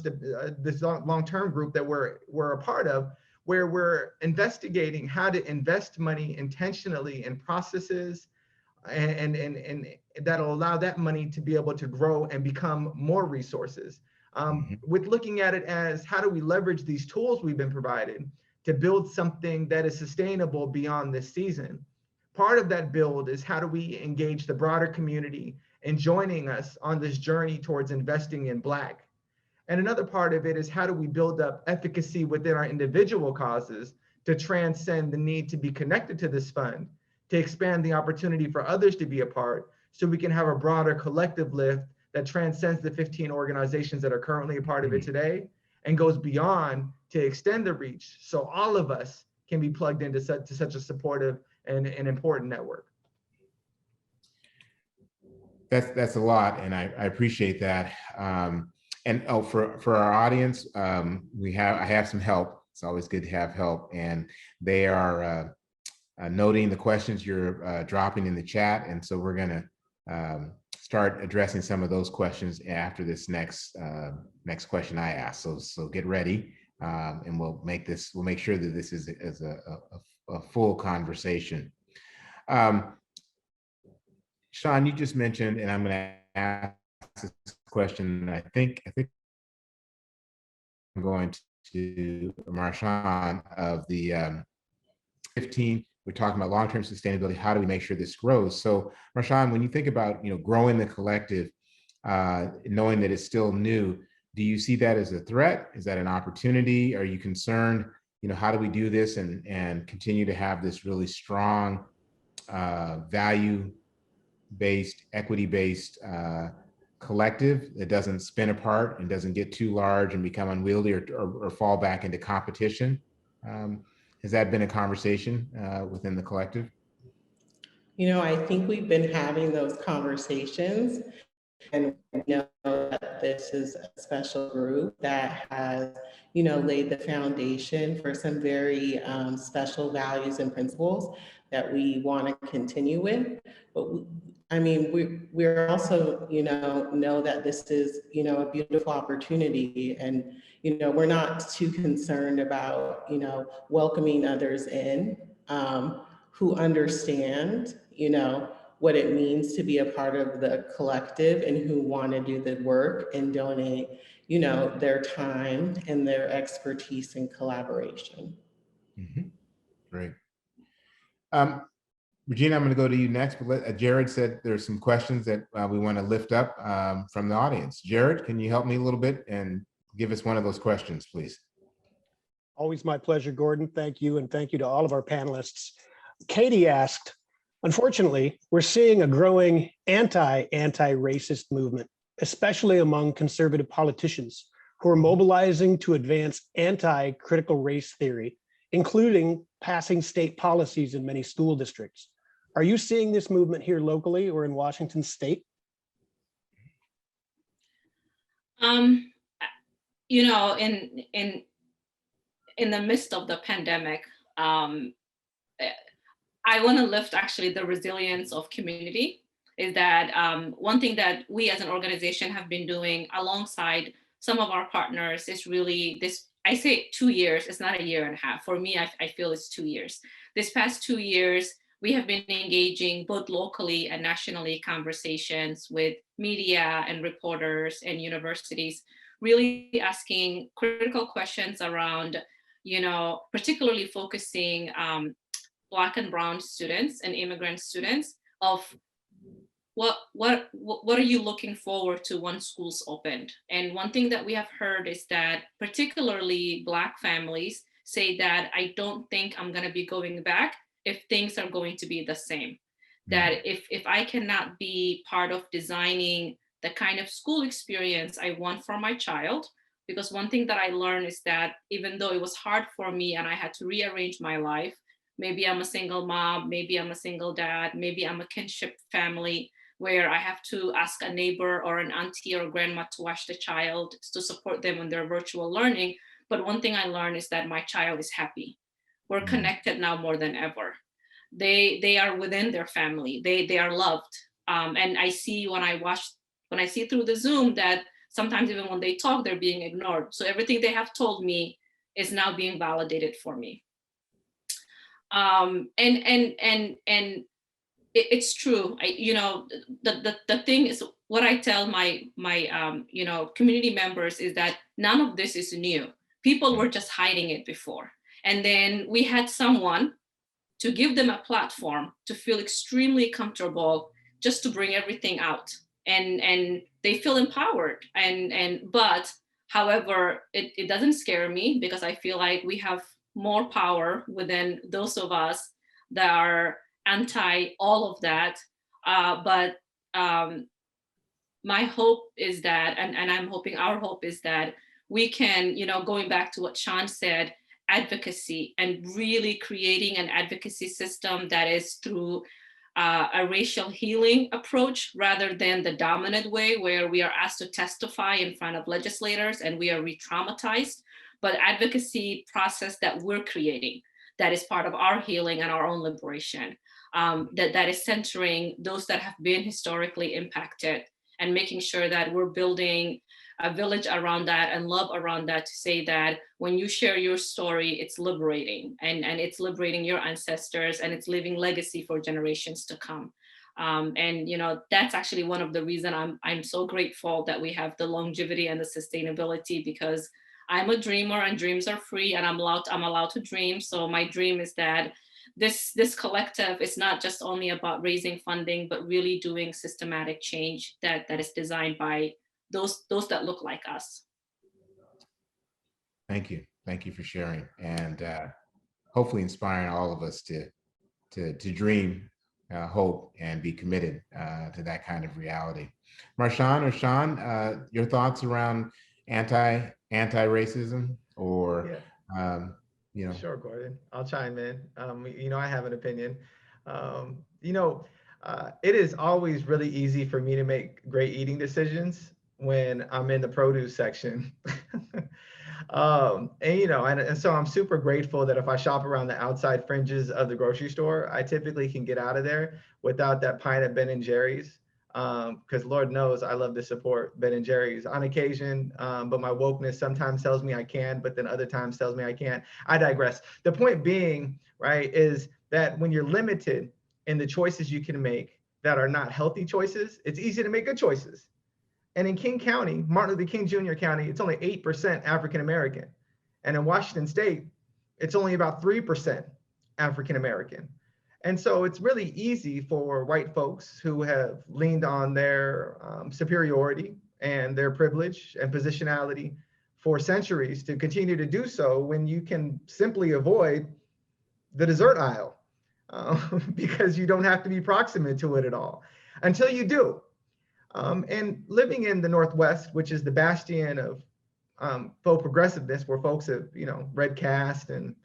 group that we're a part of, where we're investigating how to invest money intentionally in processes and that'll allow that money to be able to grow and become more resources. With looking at it as how do we leverage these tools we've been provided to build something that is sustainable beyond this season. Part of that build is how do we engage the broader community in joining us on this journey towards investing in Black. And another part of it is how do we build up efficacy within our individual causes to transcend the need to be connected to this fund, to expand the opportunity for others to be a part, so we can have a broader collective lift that transcends the 15 organizations that are currently a part of it today and goes beyond to extend the reach so all of us can be plugged into such a supportive and important network. That's a lot, and I appreciate that. And for our audience, I have some help. It's always good to have help, and they are noting the questions you're dropping in the chat, and so we're going to start addressing some of those questions after this next question I ask. So get ready, and we'll make sure that this is a full conversation. Sean, you just mentioned, and I'm going to ask this question. I think I'm going to Marshawn of the 15. We're talking about long-term sustainability. How do we make sure this grows? So, Marshawn, when you think about growing the collective, knowing that it's still new, do you see that as a threat? Is that an opportunity? Are you concerned? How do we do this and continue to have this really strong value-based, equity-based collective that doesn't spin apart and doesn't get too large and become unwieldy or fall back into competition? Has that been a conversation within the collective? I think we've been having those conversations, and we know that this is a special group that has, laid the foundation for some very special values and principles that we want to continue with. But we're also, know that this is, a beautiful opportunity, and we're not too concerned about, welcoming others in who understand, what it means to be a part of the collective and who want to do the work and donate, their time and their expertise and collaboration. Mhm. Great. Regina, I'm going to go to you next, but Jared said there's some questions that we want to lift up from the audience. Jared, can you help me a little bit and give us one of those questions, please? Always my pleasure, Gordon. Thank you, and thank you to all of our panelists. Katie asked, unfortunately, we're seeing a growing anti-racist movement, especially among conservative politicians who are mobilizing to advance anti-critical race theory, including passing state policies in many school districts. Are you seeing this movement here locally or in Washington state? You know, in the midst of the pandemic, I want to lift actually the resilience of community. Is that one thing that we as an organization have been doing alongside some of our partners is really this, I say 2 years, it's not a year and a half. For me, I feel it's 2 years. This past 2 years, we have been engaging both locally and nationally conversations with media and reporters and universities, really asking critical questions around, particularly focusing Black and Brown students and immigrant students of what are you looking forward to once schools opened? And one thing that we have heard is that particularly Black families say that I don't think I'm going to be going back if things are going to be the same. That if I cannot be part of designing the kind of school experience I want for my child, because one thing that I learned is that even though it was hard for me and I had to rearrange my life, maybe I'm a single mom, maybe I'm a single dad, maybe I'm a kinship family, where I have to ask a neighbor or an auntie or grandma to watch the child to support them in their virtual learning. But one thing I learned is that my child is happy. We're connected now more than ever. They are within their family. They are loved. And I see when I see through the Zoom that sometimes even when they talk, they're being ignored. So everything they have told me is now being validated for me. And it's true. The thing is, what I tell my community members is that none of this is new. People were just hiding it before. And then we had someone to give them a platform to feel extremely comfortable just to bring everything out. And they feel empowered. But however, it doesn't scare me because I feel like we have more power within those of us that are anti all of that. But my hope is that, and I'm hoping our hope is that we can, going back to what Sean said, advocacy and really creating an advocacy system that is through a racial healing approach rather than the dominant way where we are asked to testify in front of legislators and we are re-traumatized, but advocacy process that we're creating that is part of our healing and our own liberation, that is centering those that have been historically impacted and making sure that we're building a village around that and love around that to say that when you share your story, it's liberating and it's liberating your ancestors and it's leaving legacy for generations to come. And that's actually one of the reasons I'm so grateful that we have the longevity and the sustainability, because I'm a dreamer and dreams are free and I'm allowed to dream. So my dream is that this collective is not just only about raising funding, but really doing systematic change that is designed by those that look like us. Thank you for sharing, and hopefully inspiring all of us to dream, hope, and be committed to that kind of reality. Marshawn or Sean, your thoughts around anti-racism or Sure, Gordon, I'll chime in. I have an opinion. It is always really easy for me to make great eating decisions when I'm in the produce section. And so I'm super grateful that if I shop around the outside fringes of the grocery store, I typically can get out of there without that pint of Ben and Jerry's. Because Lord knows I love to support Ben and Jerry's on occasion, but my wokeness sometimes tells me I can, but then other times tells me I can't. I digress. The point being, right, is that when you're limited in the choices you can make that are not healthy choices, it's easy to make good choices. And in King County, Martin Luther King Jr. County, it's only 8% African American. And in Washington State, it's only about 3% African American. And so it's really easy for white folks who have leaned on their superiority and their privilege and positionality for centuries to continue to do so when you can simply avoid the dessert aisle because you don't have to be proximate to it at all until you do. And living in the Northwest, which is the bastion of faux progressiveness, where folks have, read Caste and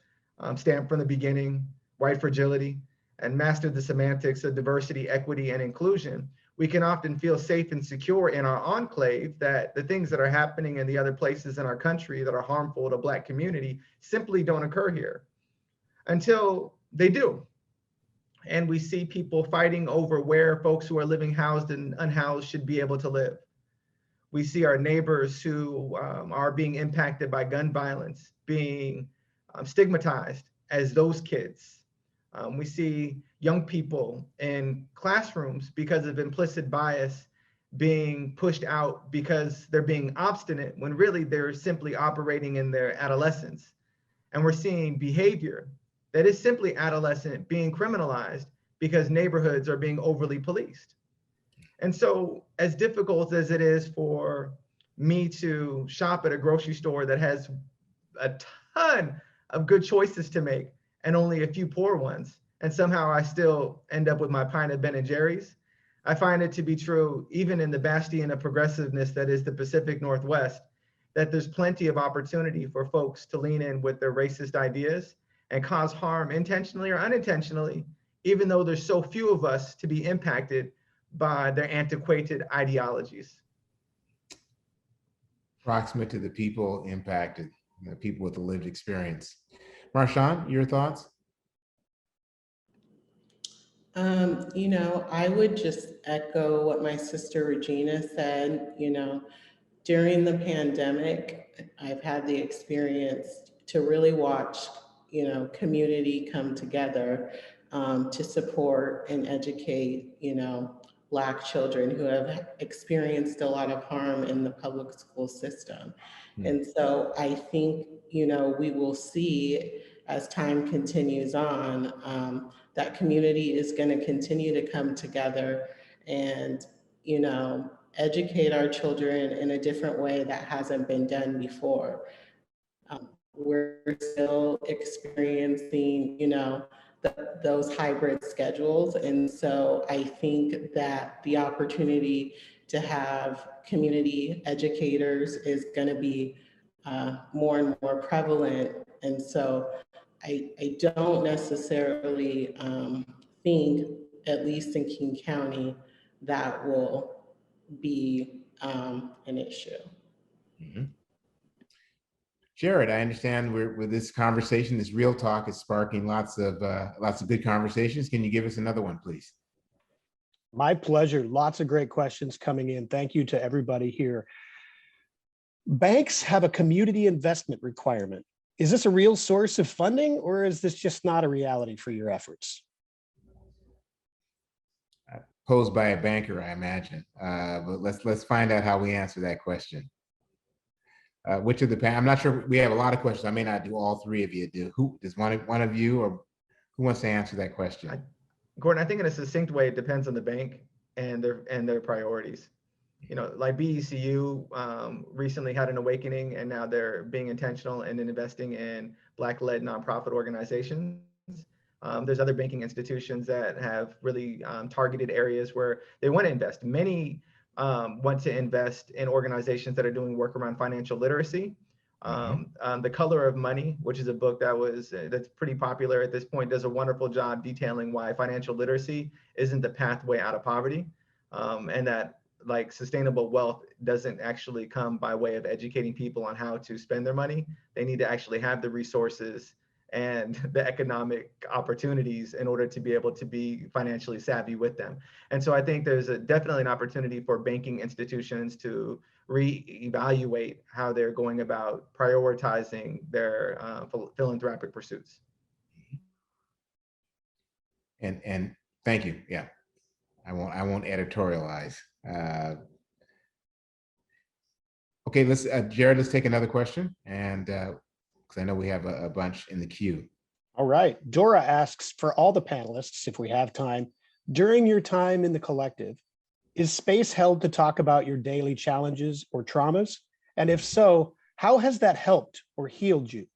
stamped from the beginning, white fragility, and mastered the semantics of diversity, equity, and inclusion, we can often feel safe and secure in our enclave that the things that are happening in the other places in our country that are harmful to Black community simply don't occur here until they do. And we see people fighting over where folks who are living housed and unhoused should be able to live. We see our neighbors who are being impacted by gun violence being stigmatized as those kids. We see young people in classrooms because of implicit bias being pushed out because they're being obstinate when really they're simply operating in their adolescence. And we're seeing behavior that is simply adolescent being criminalized because neighborhoods are being overly policed. And so as difficult as it is for me to shop at a grocery store that has a ton of good choices to make and only a few poor ones, and somehow I still end up with my pint of Ben & Jerry's, I find it to be true, even in the bastion of progressiveness that is the Pacific Northwest, that there's plenty of opportunity for folks to lean in with their racist ideas and cause harm intentionally or unintentionally, even though there's so few of us to be impacted by their antiquated ideologies. Proximate to the people impacted, the people with the lived experience. Marshawn, your thoughts? I would just echo what my sister Regina said. During the pandemic, I've had the experience to really watch, community come together to support and educate, Black children who have experienced a lot of harm in the public school system. And so I think, we will see as time continues on, that community is going to continue to come together and, educate our children in a different way that hasn't been done before. We're still experiencing, those hybrid schedules. And so I think that the opportunity to have community educators is going to be more and more prevalent. And so I don't necessarily think, at least in King County, that will be an issue. Mm-hmm. Jared, I understand with this conversation, this real talk is sparking lots of good conversations. Can you give us another one, please? My pleasure. Lots of great questions coming in. Thank you to everybody here. Banks have a community investment requirement. Is this a real source of funding, or is this just not a reality for your efforts? Posed by a banker, I imagine. But let's find out how we answer that question. Which of the I'm not sure. We have a lot of questions. I may not do all three of you. Who does one of you, or who wants to answer that question? Gordon, I think in a succinct way, it depends on the bank and their priorities. Like BECU recently had an awakening, and now they're being intentional and investing in Black-led nonprofit organizations. There's other banking institutions that have really targeted areas where they want to invest. Many want to invest in organizations that are doing work around financial literacy. The Color of Money, which is a book that's pretty popular at this point, does a wonderful job detailing why financial literacy isn't the pathway out of poverty, and that sustainable wealth doesn't actually come by way of educating people on how to spend their money. They need to actually have the resources and the economic opportunities in order to be able to be financially savvy with them. And so I think there's definitely an opportunity for banking institutions to reevaluate how they're going about prioritizing their philanthropic pursuits. And thank you. Yeah, I won't editorialize. Okay, let's Jared, let's take another question, and because I know we have a bunch in the queue. All right. Dora asks for all the panelists, if we have time, during your time in the collective, is space held to talk about your daily challenges or traumas? And if so, how has that helped or healed you?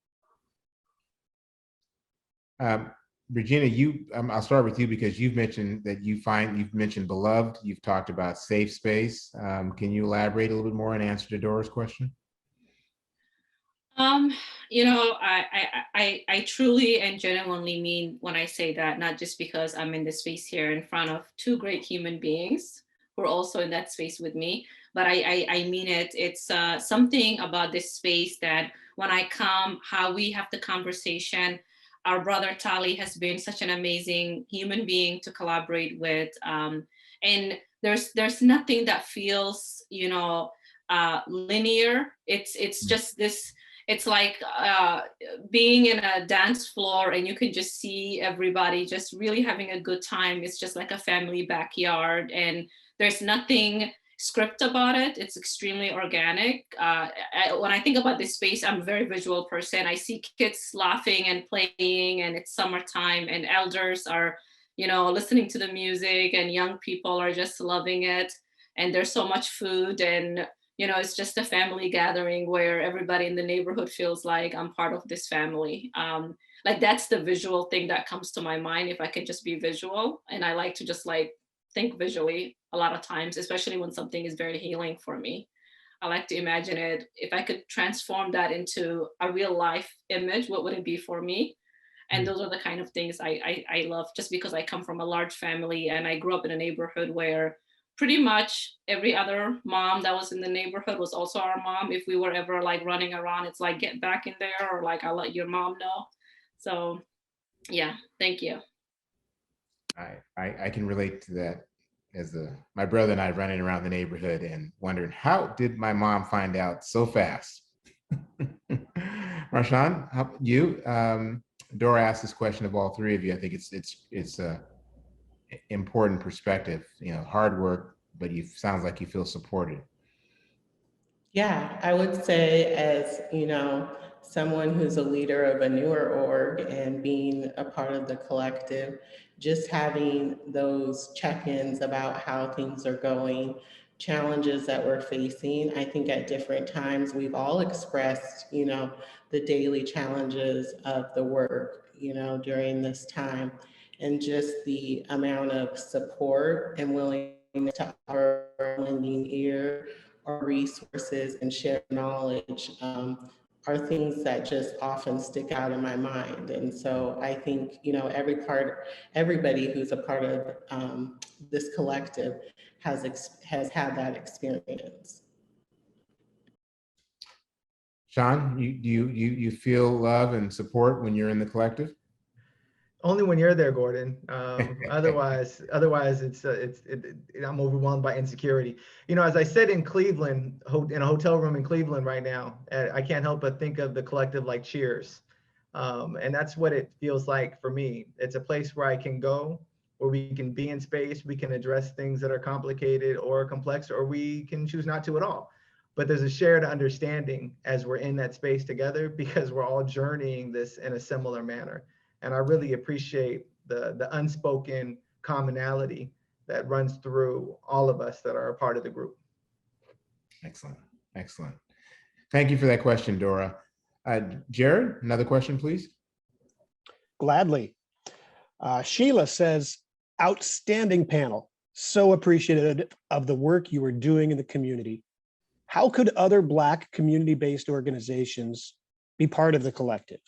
Regina, I'll start with you because you've mentioned that you've mentioned beloved, you've talked about safe space. Can you elaborate a little bit more and answer to Dora's question? You know, I truly and genuinely mean when I say that, not just because I'm in this space here in front of two great human beings who are also in that space with me, but I mean it. It's something about this space that when I come, how we have the conversation. Our brother Tali has been such an amazing human being to collaborate with, and there's nothing that feels, you know, linear. It's just this. It's like being in a dance floor and you can just see everybody just really having a good time. It's just like a family backyard, and there's nothing script about it. It's extremely organic. When I think about this space, I'm a very visual person. I see kids laughing and playing, and it's summertime, and elders are, you know, listening to the music, and young people are just loving it. And there's so much food, and you know, it's just a family gathering where everybody in the neighborhood feels like I'm part of this family. Like that's the visual thing that comes to my mind if I can just be visual. And I like to just like think visually a lot of times, especially when something is very healing for me. I like to imagine it. If I could transform that into a real life image, what would it be for me? And those are the kind of things I love, just because I come from a large family and I grew up in a neighborhood where pretty much every other mom that was in the neighborhood was also our mom. If we were ever like running around, it's like, get back in there, or like, I'll let your mom know. So yeah, thank you. I can relate to that, as my brother and I running around the neighborhood and wondering, how did my mom find out so fast? Marshawn, how you? Dora asked this question of all three of you. I think it's a important perspective. You know, hard work, but you sounds like you feel supported. Yeah, I would say, as you know, someone who's a leader of a newer org and being a part of the collective, just having those check-ins about how things are going, challenges that we're facing. I think at different times we've all expressed, you know, the daily challenges of the work, you know, during this time, and just the amount of support and willingness to offer a lending ear or resources and share knowledge are things that just often stick out in my mind. And so I think, you know, everybody who's a part of this collective has had that experience. Sean, you feel love and support when you're in the collective? Only when you're there, Gordon. Otherwise, I'm overwhelmed by insecurity. You know, as I said in Cleveland, in a hotel room in Cleveland right now, I can't help but think of the collective like Cheers. And that's what it feels like for me. It's a place where I can go, where we can be in space, we can address things that are complicated or complex, or we can choose not to at all. But there's a shared understanding as we're in that space together, because we're all journeying this in a similar manner. And I really appreciate the unspoken commonality that runs through all of us that are a part of the group. Excellent, excellent. Thank you for that question, Dora. Jared, another question, please. Gladly. Sheila says, outstanding panel. So appreciative of the work you are doing in the community. How could other Black community-based organizations be part of the collective?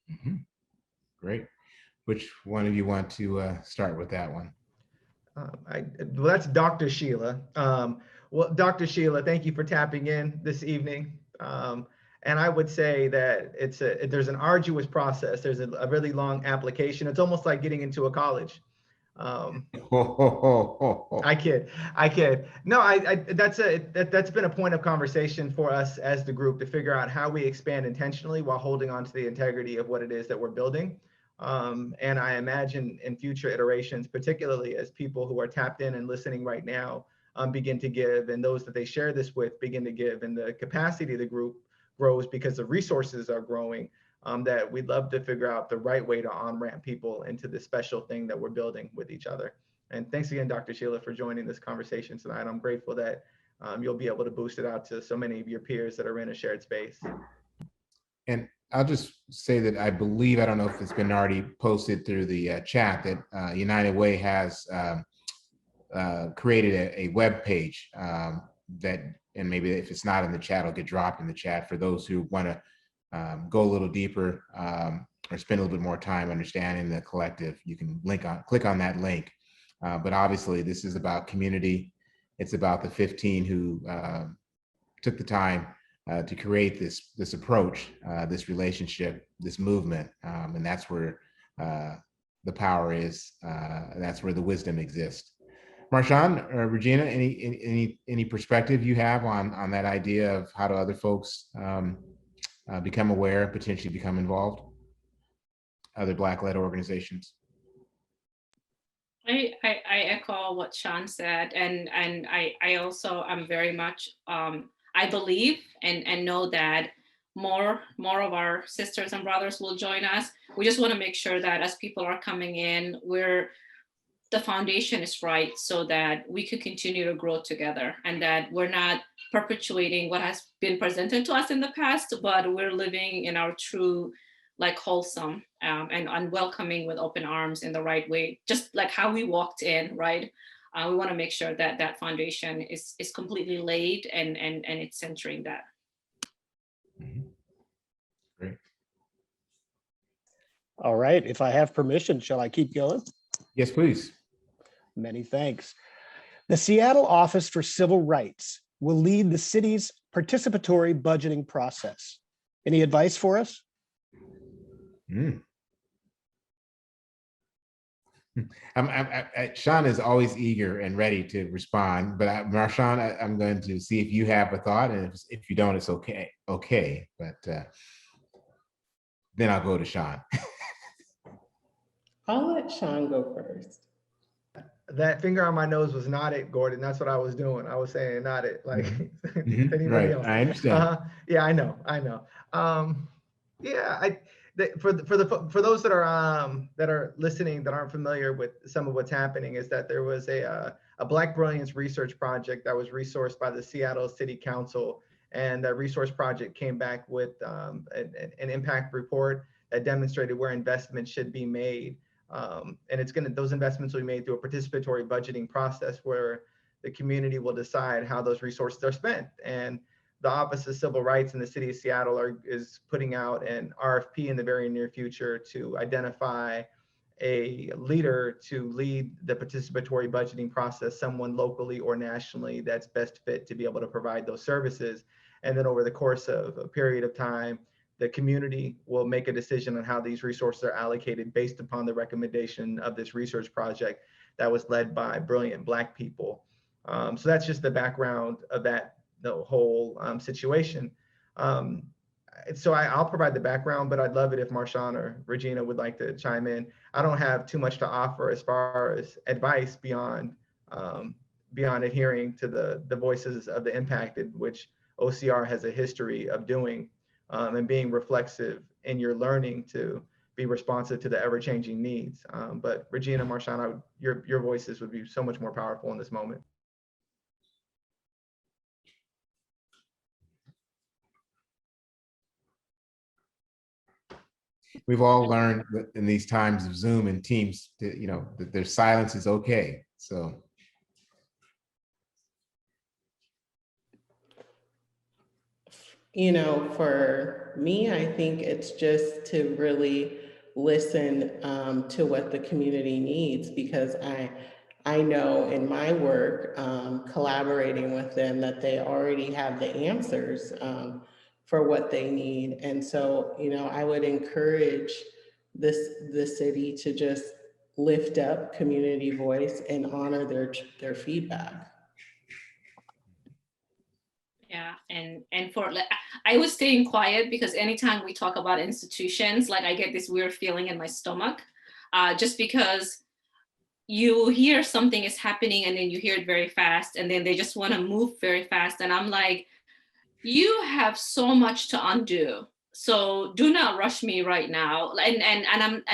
Mm-hmm. Great. Which one of you want to start with that one? Well, that's Dr. Sheila. Well, Dr. Sheila, thank you for tapping in this evening. And I would say that there's an arduous process. There's a really long application. It's almost like getting into a college. I kid. No, that's been a point of conversation for us as the group, to figure out how we expand intentionally while holding on to the integrity of what it is that we're building. And I imagine in future iterations, particularly as people who are tapped in and listening right now begin to give, and those that they share this with begin to give, and the capacity of the group grows because the resources are growing, that we'd love to figure out the right way to on-ramp people into this special thing that we're building with each other. And thanks again, Dr. Sheila, for joining this conversation tonight. I'm grateful that you'll be able to boost it out to so many of your peers that are in a shared space. And I'll just say that I believe, I don't know if it's been already posted through the chat, that United Way has created a web page that, and maybe if it's not in the chat, it'll get dropped in the chat for those who want to go a little deeper or spend a little bit more time understanding the collective. You can click on that link. But obviously this is about community. It's about the 15 who took the time to create this approach, this relationship, this movement. And that's where the power is, and that's where the wisdom exists. Marshawn or Regina, any perspective you have on that idea of how do other folks become aware, potentially become involved? Other Black-led organizations. I echo what Sean said, and I also am very much I believe and know that more of our sisters and brothers will join us. We just want to make sure that as people are coming in, the foundation is right so that we could continue to grow together, and that we're not perpetuating what has been presented to us in the past, but we're living in our true, like, wholesome and welcoming with open arms in the right way, just like how we walked in, right? We want to make sure that that foundation is completely laid and it's centering that. Great. All right, if I have permission, shall I keep going? Yes, please. Many thanks. The Seattle Office for Civil Rights will lead the city's participatory budgeting process. Any advice for us? Sean is always eager and ready to respond, but Marshawn, I'm going to see if you have a thought, and if you don't, it's okay. Okay, but then I'll go to Sean. I'll let Sean go first. That finger on my nose was not it, Gordon. That's what I was doing. I was saying not it, like anybody Right. else. I understand. Yeah, I know. Yeah, for those that are listening that aren't familiar with some of what's happening, is that there was a Black Brilliance research project that was resourced by the Seattle City Council, and that resource project came back with an impact report that demonstrated where investments should be made. And those investments will be made through a participatory budgeting process where the community will decide how those resources are spent. And the Office of Civil Rights in the City of Seattle is putting out an RFP in the very near future to identify a leader to lead the participatory budgeting process, someone locally or nationally that's best fit to be able to provide those services. And then over the course of a period of time, the community will make a decision on how these resources are allocated based upon the recommendation of this research project that was led by brilliant Black people. So that's just the background of the whole situation. So I'll provide the background, but I'd love it if Marshawn or Regina would like to chime in. I don't have too much to offer as far as advice beyond adhering to the voices of the impacted, which OCR has a history of doing. And being reflexive in your learning to be responsive to the ever-changing needs. But Regina, Marshawn, your voices would be so much more powerful in this moment. We've all learned in these times of Zoom and Teams that, that their silence is okay. So. For me, I think it's just to really listen to what the community needs, because I know in my work, collaborating with them, that they already have the answers for what they need. And so, I would encourage the city to just lift up community voice and honor their feedback. Yeah, and for like, I was staying quiet because anytime we talk about institutions, like I get this weird feeling in my stomach, just because you hear something is happening and then you hear it very fast and then they just want to move very fast, and I'm like, you have so much to undo. So do not rush me right now. And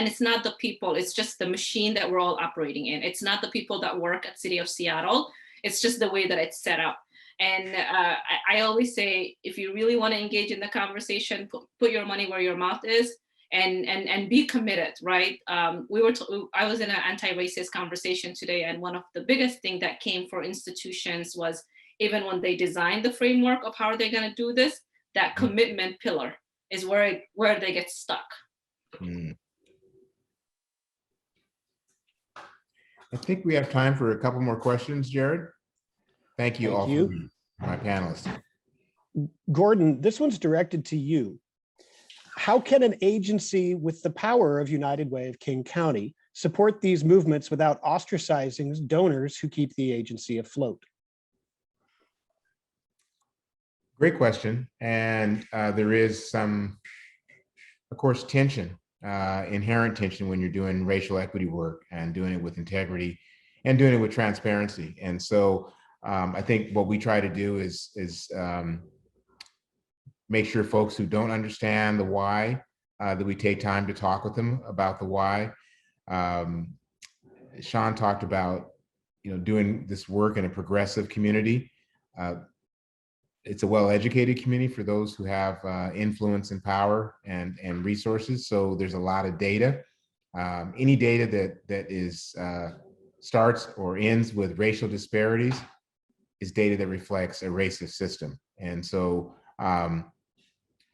it's not the people, it's just the machine that we're all operating in. It's not the people that work at City of Seattle. It's just the way that it's set up. And I always say, if you really want to engage in the conversation, put your money where your mouth is, and be committed, right? I was in an anti-racist conversation today, and one of the biggest thing that came for institutions was, even when they design the framework of how they're going to do this, that commitment pillar is where they get stuck. Mm. I think we have time for a couple more questions, Jared. Thank you all for my panelists. Gordon, this one's directed to you. How can an agency with the power of United Way of King County support these movements without ostracizing donors who keep the agency afloat? Great question. And there is some, of course, tension, inherent tension when you're doing racial equity work and doing it with integrity and doing it with transparency. And so I think what we try to do is make sure folks who don't understand the why, that we take time to talk with them about the why. Sean talked about, doing this work in a progressive community. It's a well-educated community for those who have influence and power and resources. So there's a lot of data. Any data that is starts or ends with racial disparities is data that reflects a racist system. And so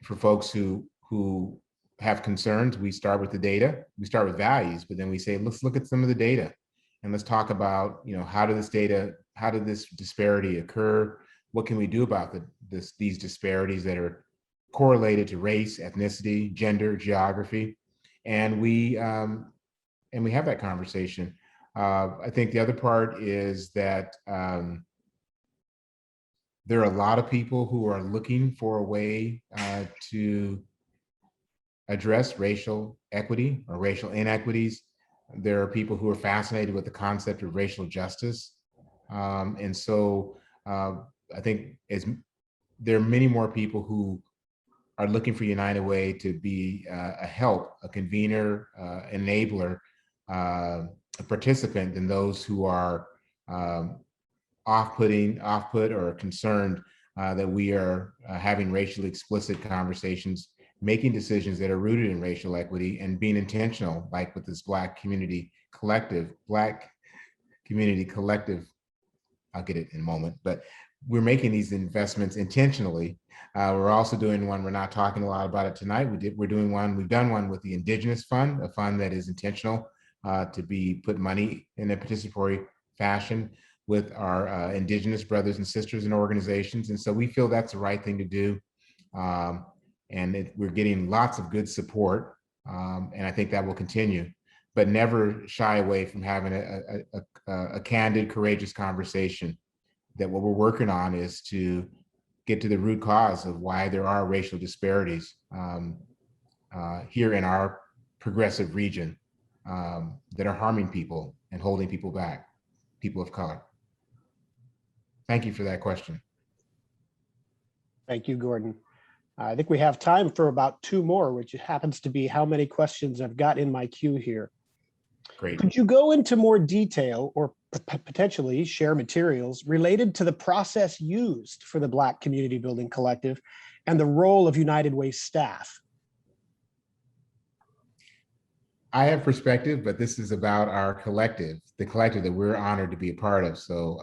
for folks who have concerns, we start with the data. We start with values, but then we say, let's look at some of the data and let's talk about, how did this disparity occur? What can we do about these disparities that are correlated to race, ethnicity, gender, geography? And we have that conversation. I think the other part is that there are a lot of people who are looking for a way to address racial equity or racial inequities. There are people who are fascinated with the concept of racial justice. And so I think there are many more people who are looking for United Way to be a help, a convener, enabler, a participant than those who are off-put or concerned that we are having racially explicit conversations, making decisions that are rooted in racial equity and being intentional, like with this Black community collective, I'll get it in a moment, but we're making these investments intentionally. We're also doing one, we're not talking a lot about it tonight. We've done one with the Indigenous Fund, a fund that is intentional to put money in a participatory fashion with our Indigenous brothers and sisters and organizations. And so we feel that's the right thing to do. We're getting lots of good support. And I think that will continue, but never shy away from having a candid, courageous conversation that what we're working on is to get to the root cause of why there are racial disparities here in our progressive region that are harming people and holding people back, people of color. Thank you for that question. Thank you, Gordon. I think we have time for about 2 more, which happens to be how many questions I've got in my queue here. Great. Could you go into more detail or potentially share materials related to the process used for the Black Community Building Collective and the role of United Way staff? I have perspective, but this is about our collective, the collective that we're honored to be a part of. So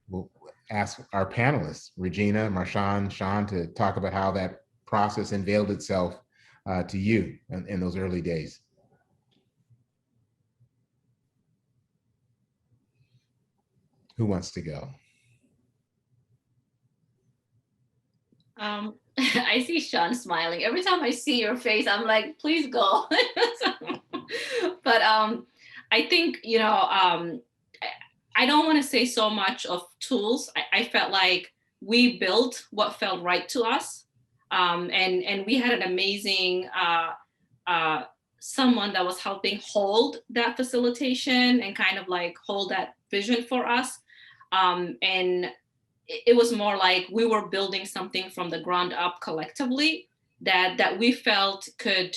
we'll ask our panelists, Regina, Marshawn, Sean, to talk about how that process unveiled itself to you in those early days. Who wants to go? I see Sean smiling. Every time I see your face, I'm like, please go. But I think, I don't want to say so much of tools. I felt like we built what felt right to us. And we had an amazing someone that was helping hold that facilitation and kind of like hold that vision for us. And it was more like we were building something from the ground up collectively that we felt could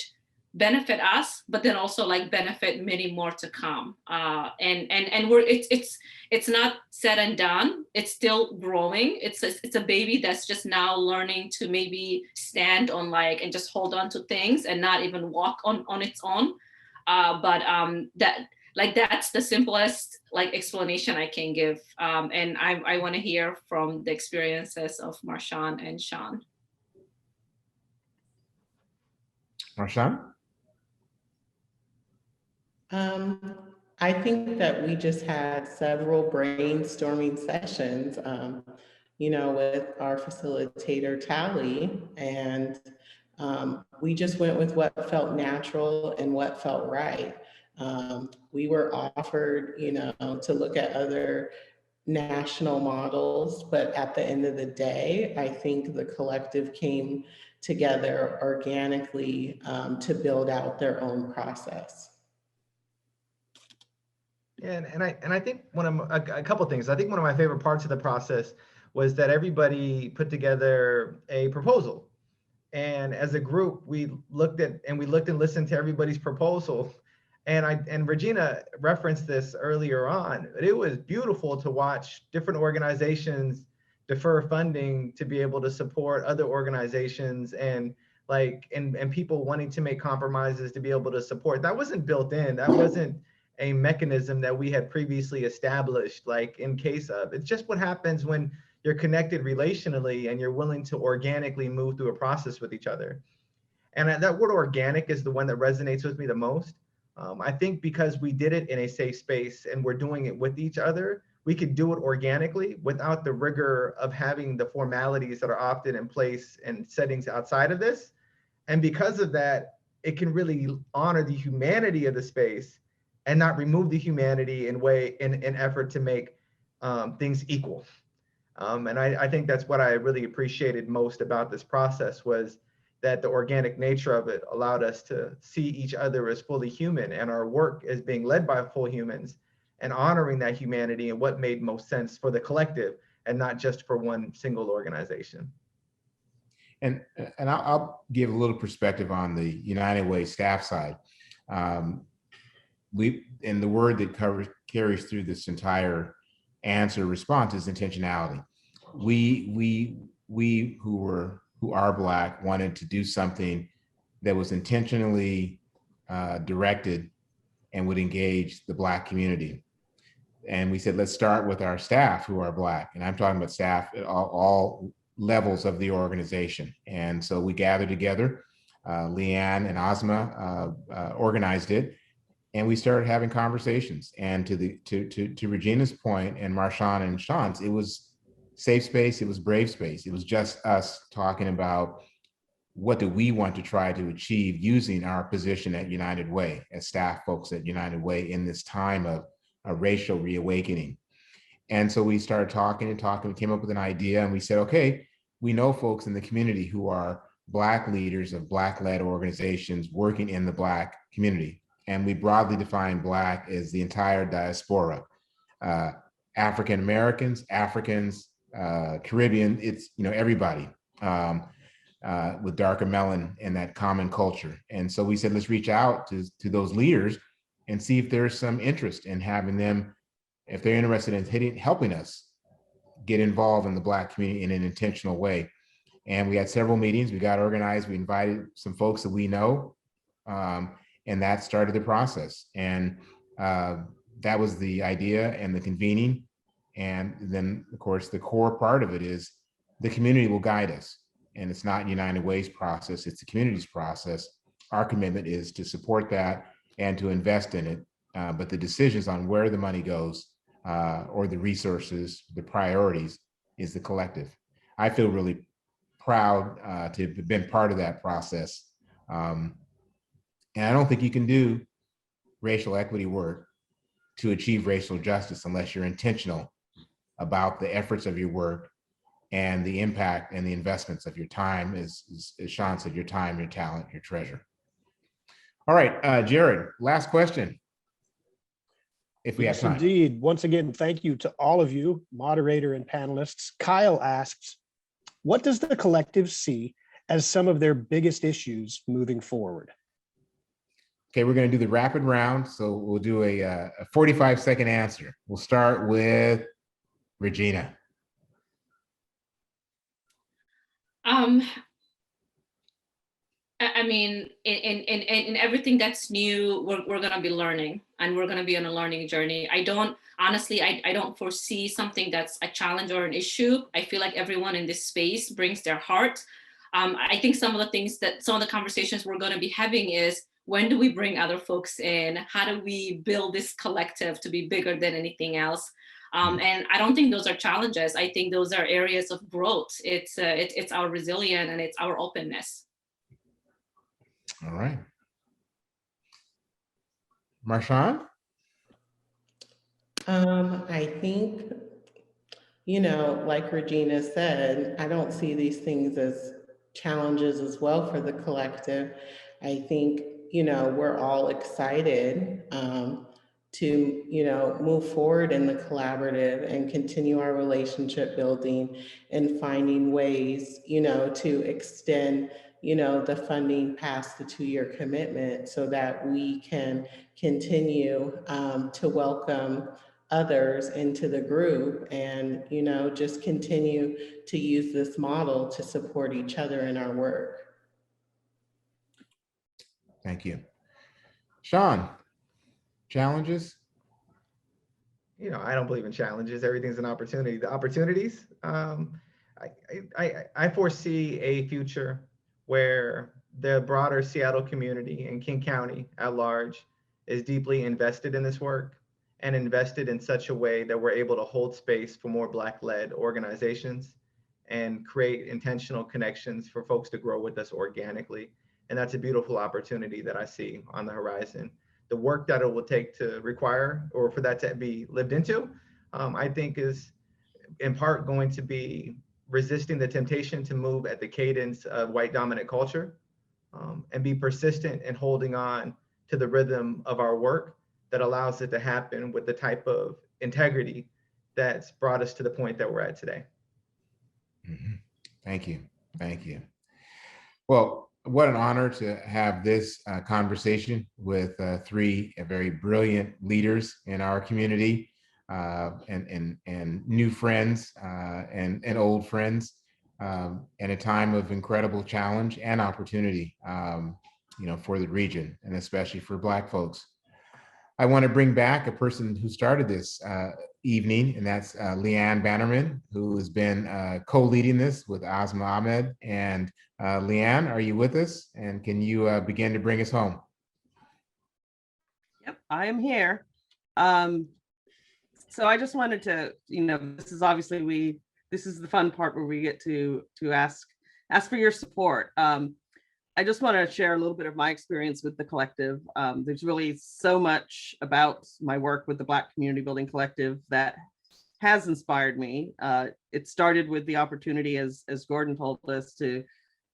benefit us, but then also like benefit many more to come. And we're it's not said and done. It's still growing. It's a baby that's just now learning to maybe stand on like and just hold on to things and not even walk on its own. But that like that's the simplest like explanation I can give. And I want to hear from the experiences of Marshawn and Sean. Marshawn? I think that we just had several brainstorming sessions, with our facilitator, Tally, and we just went with what felt natural and what felt right. We were offered, to look at other national models, but at the end of the day, I think the collective came together organically to build out their own process. Yeah, and I think a couple of things. I think one of my favorite parts of the process was that everybody put together a proposal, and as a group, we looked and listened to everybody's proposal. And Regina referenced this earlier on, but it was beautiful to watch different organizations defer funding to be able to support other organizations and people wanting to make compromises to be able to support. That wasn't built in. That wasn't a mechanism that we had previously established, like in case of. It's just what happens when you're connected relationally and you're willing to organically move through a process with each other. And that word organic is the one that resonates with me the most. I think because we did it in a safe space and we're doing it with each other, we could do it organically without the rigor of having the formalities that are often in place in settings outside of this. And because of that, it can really honor the humanity of the space and not remove the humanity in effort to make things equal. And I think that's what I really appreciated most about this process was that the organic nature of it allowed us to see each other as fully human and our work as being led by full humans and honoring that humanity and what made most sense for the collective and not just for one single organization. And I'll give a little perspective on the United Way staff side. And the word that carries through this entire answer response is intentionality. We who are Black wanted to do something that was intentionally directed and would engage the Black community. And we said, let's start with our staff who are Black. And I'm talking about staff at all levels of the organization. And so we gathered together, Leanne and Ozma organized it, and we started having conversations. And to Regina's point and Marshawn and Sean's, it was safe space, it was brave space. It was just us talking about what do we want to try to achieve using our position at United Way, as staff folks at United Way in this time of a racial reawakening. And so we started talking, we came up with an idea, and we said, okay, we know folks in the community who are Black leaders of Black-led organizations working in the Black community. And we broadly define Black as the entire diaspora, African Americans, Africans, Caribbean, it's everybody with darker melon and that common culture. And so we said, let's reach out to those leaders and see if there's some interest in having them, if they're interested in helping us get involved in the Black community in an intentional way. And we had several meetings, we got organized, we invited some folks that we know, and that started the process. And that was the idea and the convening. And then, of course, the core part of it is the community will guide us. And it's not United Way's process, it's the community's process. Our commitment is to support that and to invest in it. But the decisions on where the money goes or the resources, the priorities, is the collective. I feel really proud to have been part of that process. And I don't think you can do racial equity work to achieve racial justice unless you're intentional about the efforts of your work and the impact and the investments of your time, as Sean said, your time, your talent, your treasure. All right, Jared, last question, if we have time. Yes, indeed. Once again, thank you to all of you, moderator and panelists. Kyle asks, what does the collective see as some of their biggest issues moving forward? Okay, we're going to do the rapid round. So we'll do a 45-second answer. We'll start with Regina. I mean, in everything that's new, we're going to be learning, and we're going to be on a learning journey. I don't foresee something that's a challenge or an issue. I feel like everyone in this space brings their heart. I think some of the conversations we're going to be having is, when do we bring other folks in? How do we build this collective to be bigger than anything else? And I don't think those are challenges. I think those are areas of growth. It's our resilience and it's our openness. All right. Marshawn? I think, you know, like Regina said, I don't see these things as challenges as well for the collective. I think, you know, we're all excited to, you know, move forward in the collaborative and continue our relationship building and finding ways, you know, to extend, you know, the funding past the 2-year commitment so that we can continue to welcome others into the group and, you know, just continue to use this model to support each other in our work. Thank you. Sean, challenges? You know, I don't believe in challenges. Everything's an opportunity. The opportunities, I foresee a future where the broader Seattle community and King County at large is deeply invested in this work and invested in such a way that we're able to hold space for more Black-led organizations and create intentional connections for folks to grow with us organically. And that's a beautiful opportunity that I see on the horizon. The work that it will take to require or for that to be lived into, I think is in part going to be resisting the temptation to move at the cadence of white dominant culture and be persistent in holding on to the rhythm of our work that allows it to happen with the type of integrity that's brought us to the point that we're at today. Mm-hmm. Thank you. Thank you. Well, what an honor to have this conversation with 3 very brilliant leaders in our community and new friends and old friends in a time of incredible challenge and opportunity, you know, for the region and especially for Black folks. I want to bring back a person who started this evening, and that's Leanne Bannerman, who has been co-leading this with Asma Ahmed. And Leanne, are you with us? And can you begin to bring us home? Yep, I am here. So I just wanted to, you know, this is obviously this is the fun part where we get to ask for your support. I just want to share a little bit of my experience with the collective. There's really so much about my work with the Black Community Building Collective that has inspired me. It started with the opportunity, as Gordon told us, to,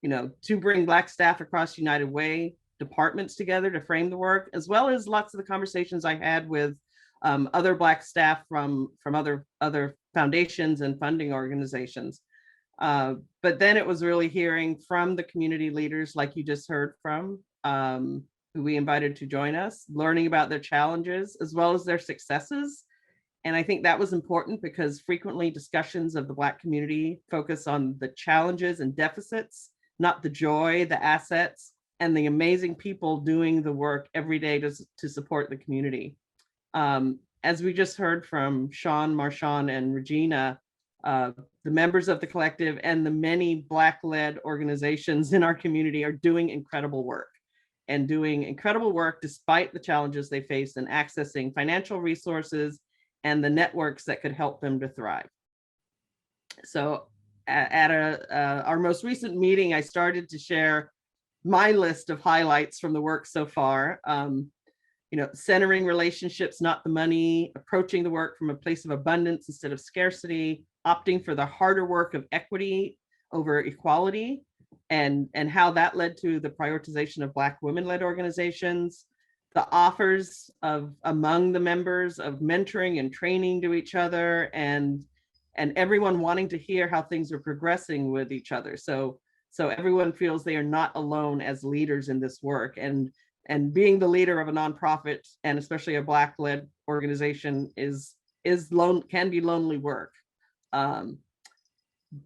you know, to bring Black staff across United Way departments together to frame the work, as well as lots of the conversations I had with other Black staff from other foundations and funding organizations. But then it was really hearing from the community leaders, like you just heard from, who we invited to join us, learning about their challenges as well as their successes. And I think that was important because frequently discussions of the Black community focus on the challenges and deficits, not the joy, the assets, and the amazing people doing the work every day to support the community. As we just heard from Sean, Marshawn, and Regina, the members of the collective and the many Black-led organizations in our community are doing incredible work despite the challenges they face in accessing financial resources and the networks that could help them to thrive. So at our most recent meeting, I started to share my list of highlights from the work so far. centering relationships, not the money, approaching the work from a place of abundance instead of scarcity, opting for the harder work of equity over equality, and how that led to the prioritization of Black women-led organizations, the offers of among the members of mentoring and training to each other, and everyone wanting to hear how things are progressing with each other. So everyone feels they are not alone as leaders in this work. And being the leader of a nonprofit, and especially a Black-led organization, can be lonely work.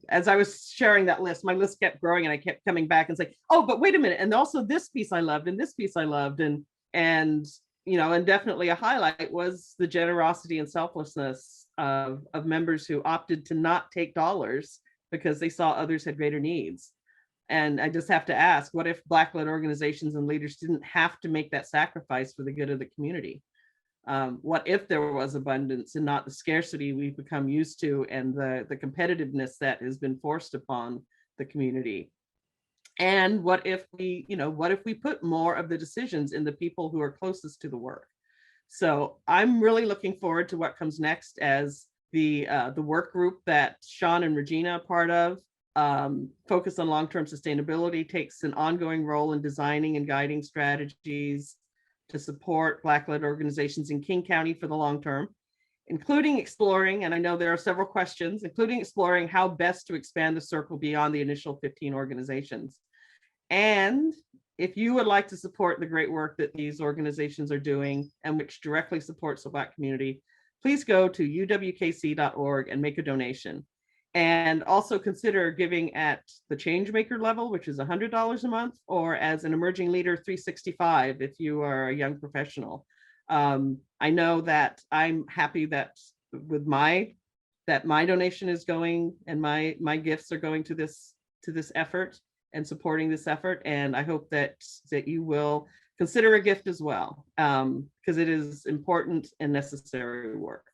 As I was sharing that list, my list kept growing, and I kept coming back and saying, "Oh, but wait a minute!" And also this piece I loved, and this piece I loved, and definitely a highlight was the generosity and selflessness of members who opted to not take dollars because they saw others had greater needs. And I just have to ask, what if Black-led organizations and leaders didn't have to make that sacrifice for the good of the community? What if there was abundance and not the scarcity we've become used to, and the competitiveness that has been forced upon the community? And what if we put more of the decisions in the people who are closest to the work? So I'm really looking forward to what comes next, as the work group that Sean and Regina are part of, focus on long-term sustainability, takes an ongoing role in designing and guiding strategies to support Black-led organizations in King County for the long term, including exploring, and I know there are several questions, including exploring how best to expand the circle beyond the initial 15 organizations. And if you would like to support the great work that these organizations are doing, and which directly supports the Black community, please go to uwkc.org and make a donation. And also consider giving at the Changemaker level, which is $100 a month, or as an emerging leader, $365 if you are a young professional. I know that I'm happy that my donation is going, and my gifts are going to this effort and supporting this effort. And I hope that you will consider a gift as well, because it is important and necessary work.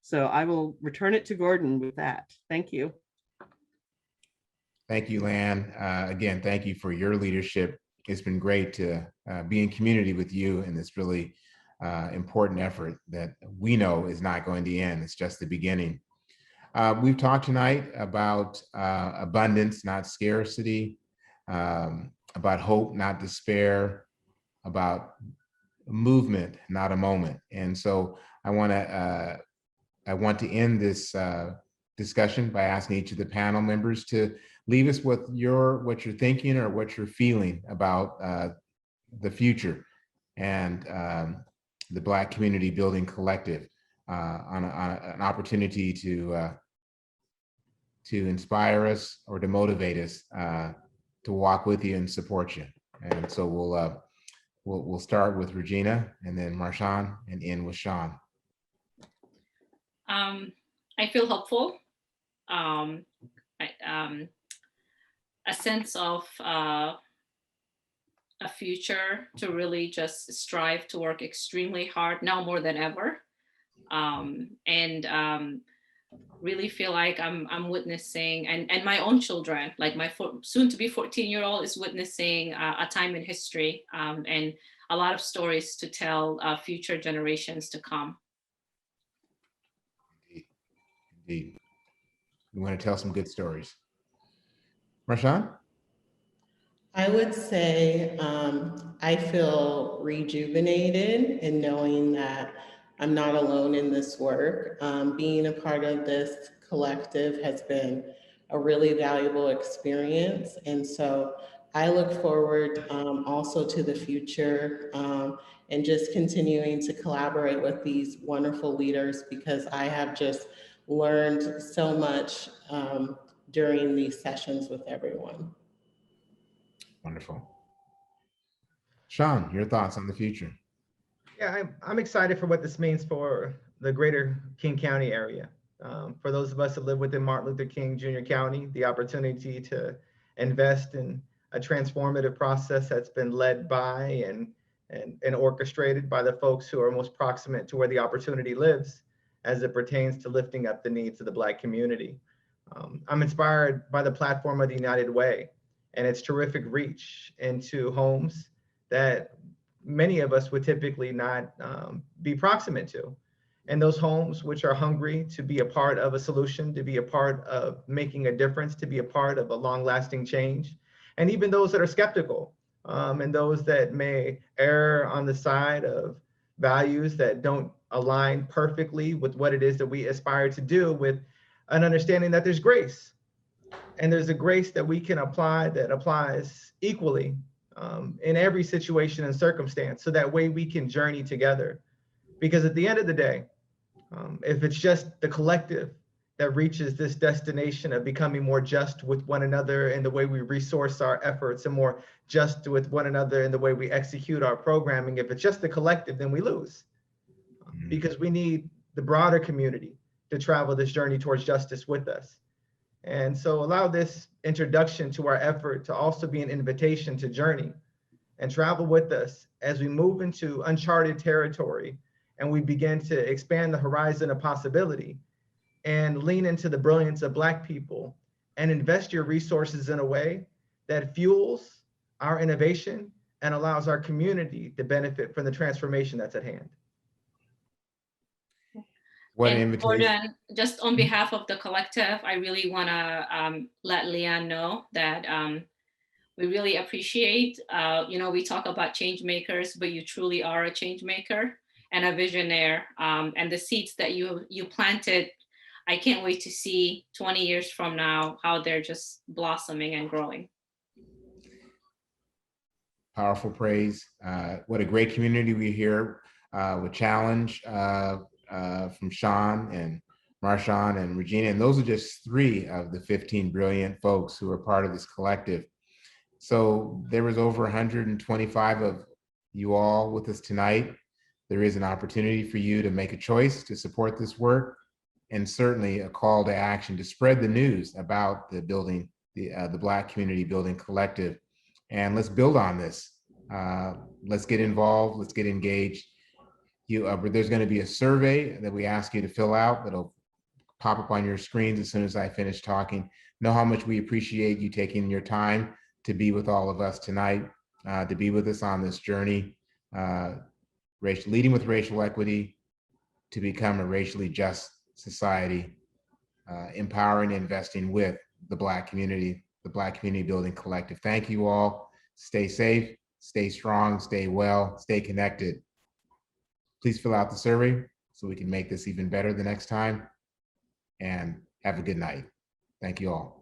So I will return it to Gordon with that. Thank you. Thank you, Lan. Again, thank you for your leadership. It's been great to be in community with you in this really important effort that we know is not going to end. It's just the beginning. We've talked tonight about abundance, not scarcity, about hope, not despair, about movement, not a moment. And so I want to end this discussion by asking each of the panel members to leave us with what you're thinking or what you're feeling about the future and the Black Community Building Collective on an opportunity to inspire us or to motivate us to walk with you and support you. And so we'll start with Regina, and then Marshawn, and end with Sean. I feel hopeful, a sense of a future to really just strive to work extremely hard now more than ever, and really feel like I'm witnessing, and my own children, like my soon to be 14-year-old is witnessing a time in history, and a lot of stories to tell future generations to come. Indeed. You want to tell some good stories. Marshawn? I would say I feel rejuvenated in knowing that I'm not alone in this work. Being a part of this collective has been a really valuable experience. And so I look forward also to the future and just continuing to collaborate with these wonderful leaders, because I have just learned so much during these sessions with everyone. Wonderful. Sean, your thoughts on the future? Yeah, I'm excited for what this means for the greater King County area. For those of us that live within Martin Luther King Jr. County, the opportunity to invest in a transformative process that's been led by and orchestrated by the folks who are most proximate to where the opportunity lives as it pertains to lifting up the needs of the Black community. I'm inspired by the platform of the United Way and its terrific reach into homes that many of us would typically not be proximate to. And those homes which are hungry to be a part of a solution, to be a part of making a difference, to be a part of a long-lasting change. And even those that are skeptical, and those that may err on the side of values that don't align perfectly with what it is that we aspire to do, with an understanding that there's grace. And there's a grace that we can apply that applies equally in every situation and circumstance. So that way we can journey together. Because at the end of the day, if it's just the collective that reaches this destination of becoming more just with one another in the way we resource our efforts, and more just with one another in the way we execute our programming, if it's just the collective, then we lose. Because we need the broader community to travel this journey towards justice with us. And so allow this introduction to our effort to also be an invitation to journey and travel with us as we move into uncharted territory and we begin to expand the horizon of possibility and lean into the brilliance of Black people and invest your resources in a way that fuels our innovation and allows our community to benefit from the transformation that's at hand. What And invitation. Gordon, just on behalf of the collective, I really want to let Leanne know that we really appreciate, we talk about change makers, but you truly are a change maker and a visionaire. And the seeds that you planted, I can't wait to see 20 years from now how they're just blossoming and growing. Powerful praise. What a great community we hear with Challenge from Sean and Marshawn and Regina. And those are just 3 of the 15 brilliant folks who are part of this collective. So there was over 125 of you all with us tonight. There is an opportunity for you to make a choice to support this work, and certainly a call to action to spread the news about the building, the Black Community Building Collective. And let's build on this. Let's get involved, let's get engaged. There's going to be a survey that we ask you to fill out that'll pop up on your screens as soon as I finish talking. Know how much we appreciate you taking your time to be with all of us tonight, to be with us on this journey, leading with racial equity to become a racially just society, empowering and investing with the Black community, the Black Community Building Collective. Thank you all. Stay safe, stay strong, stay well, stay connected. Please fill out the survey so we can make this even better the next time, and have a good night. Thank you all.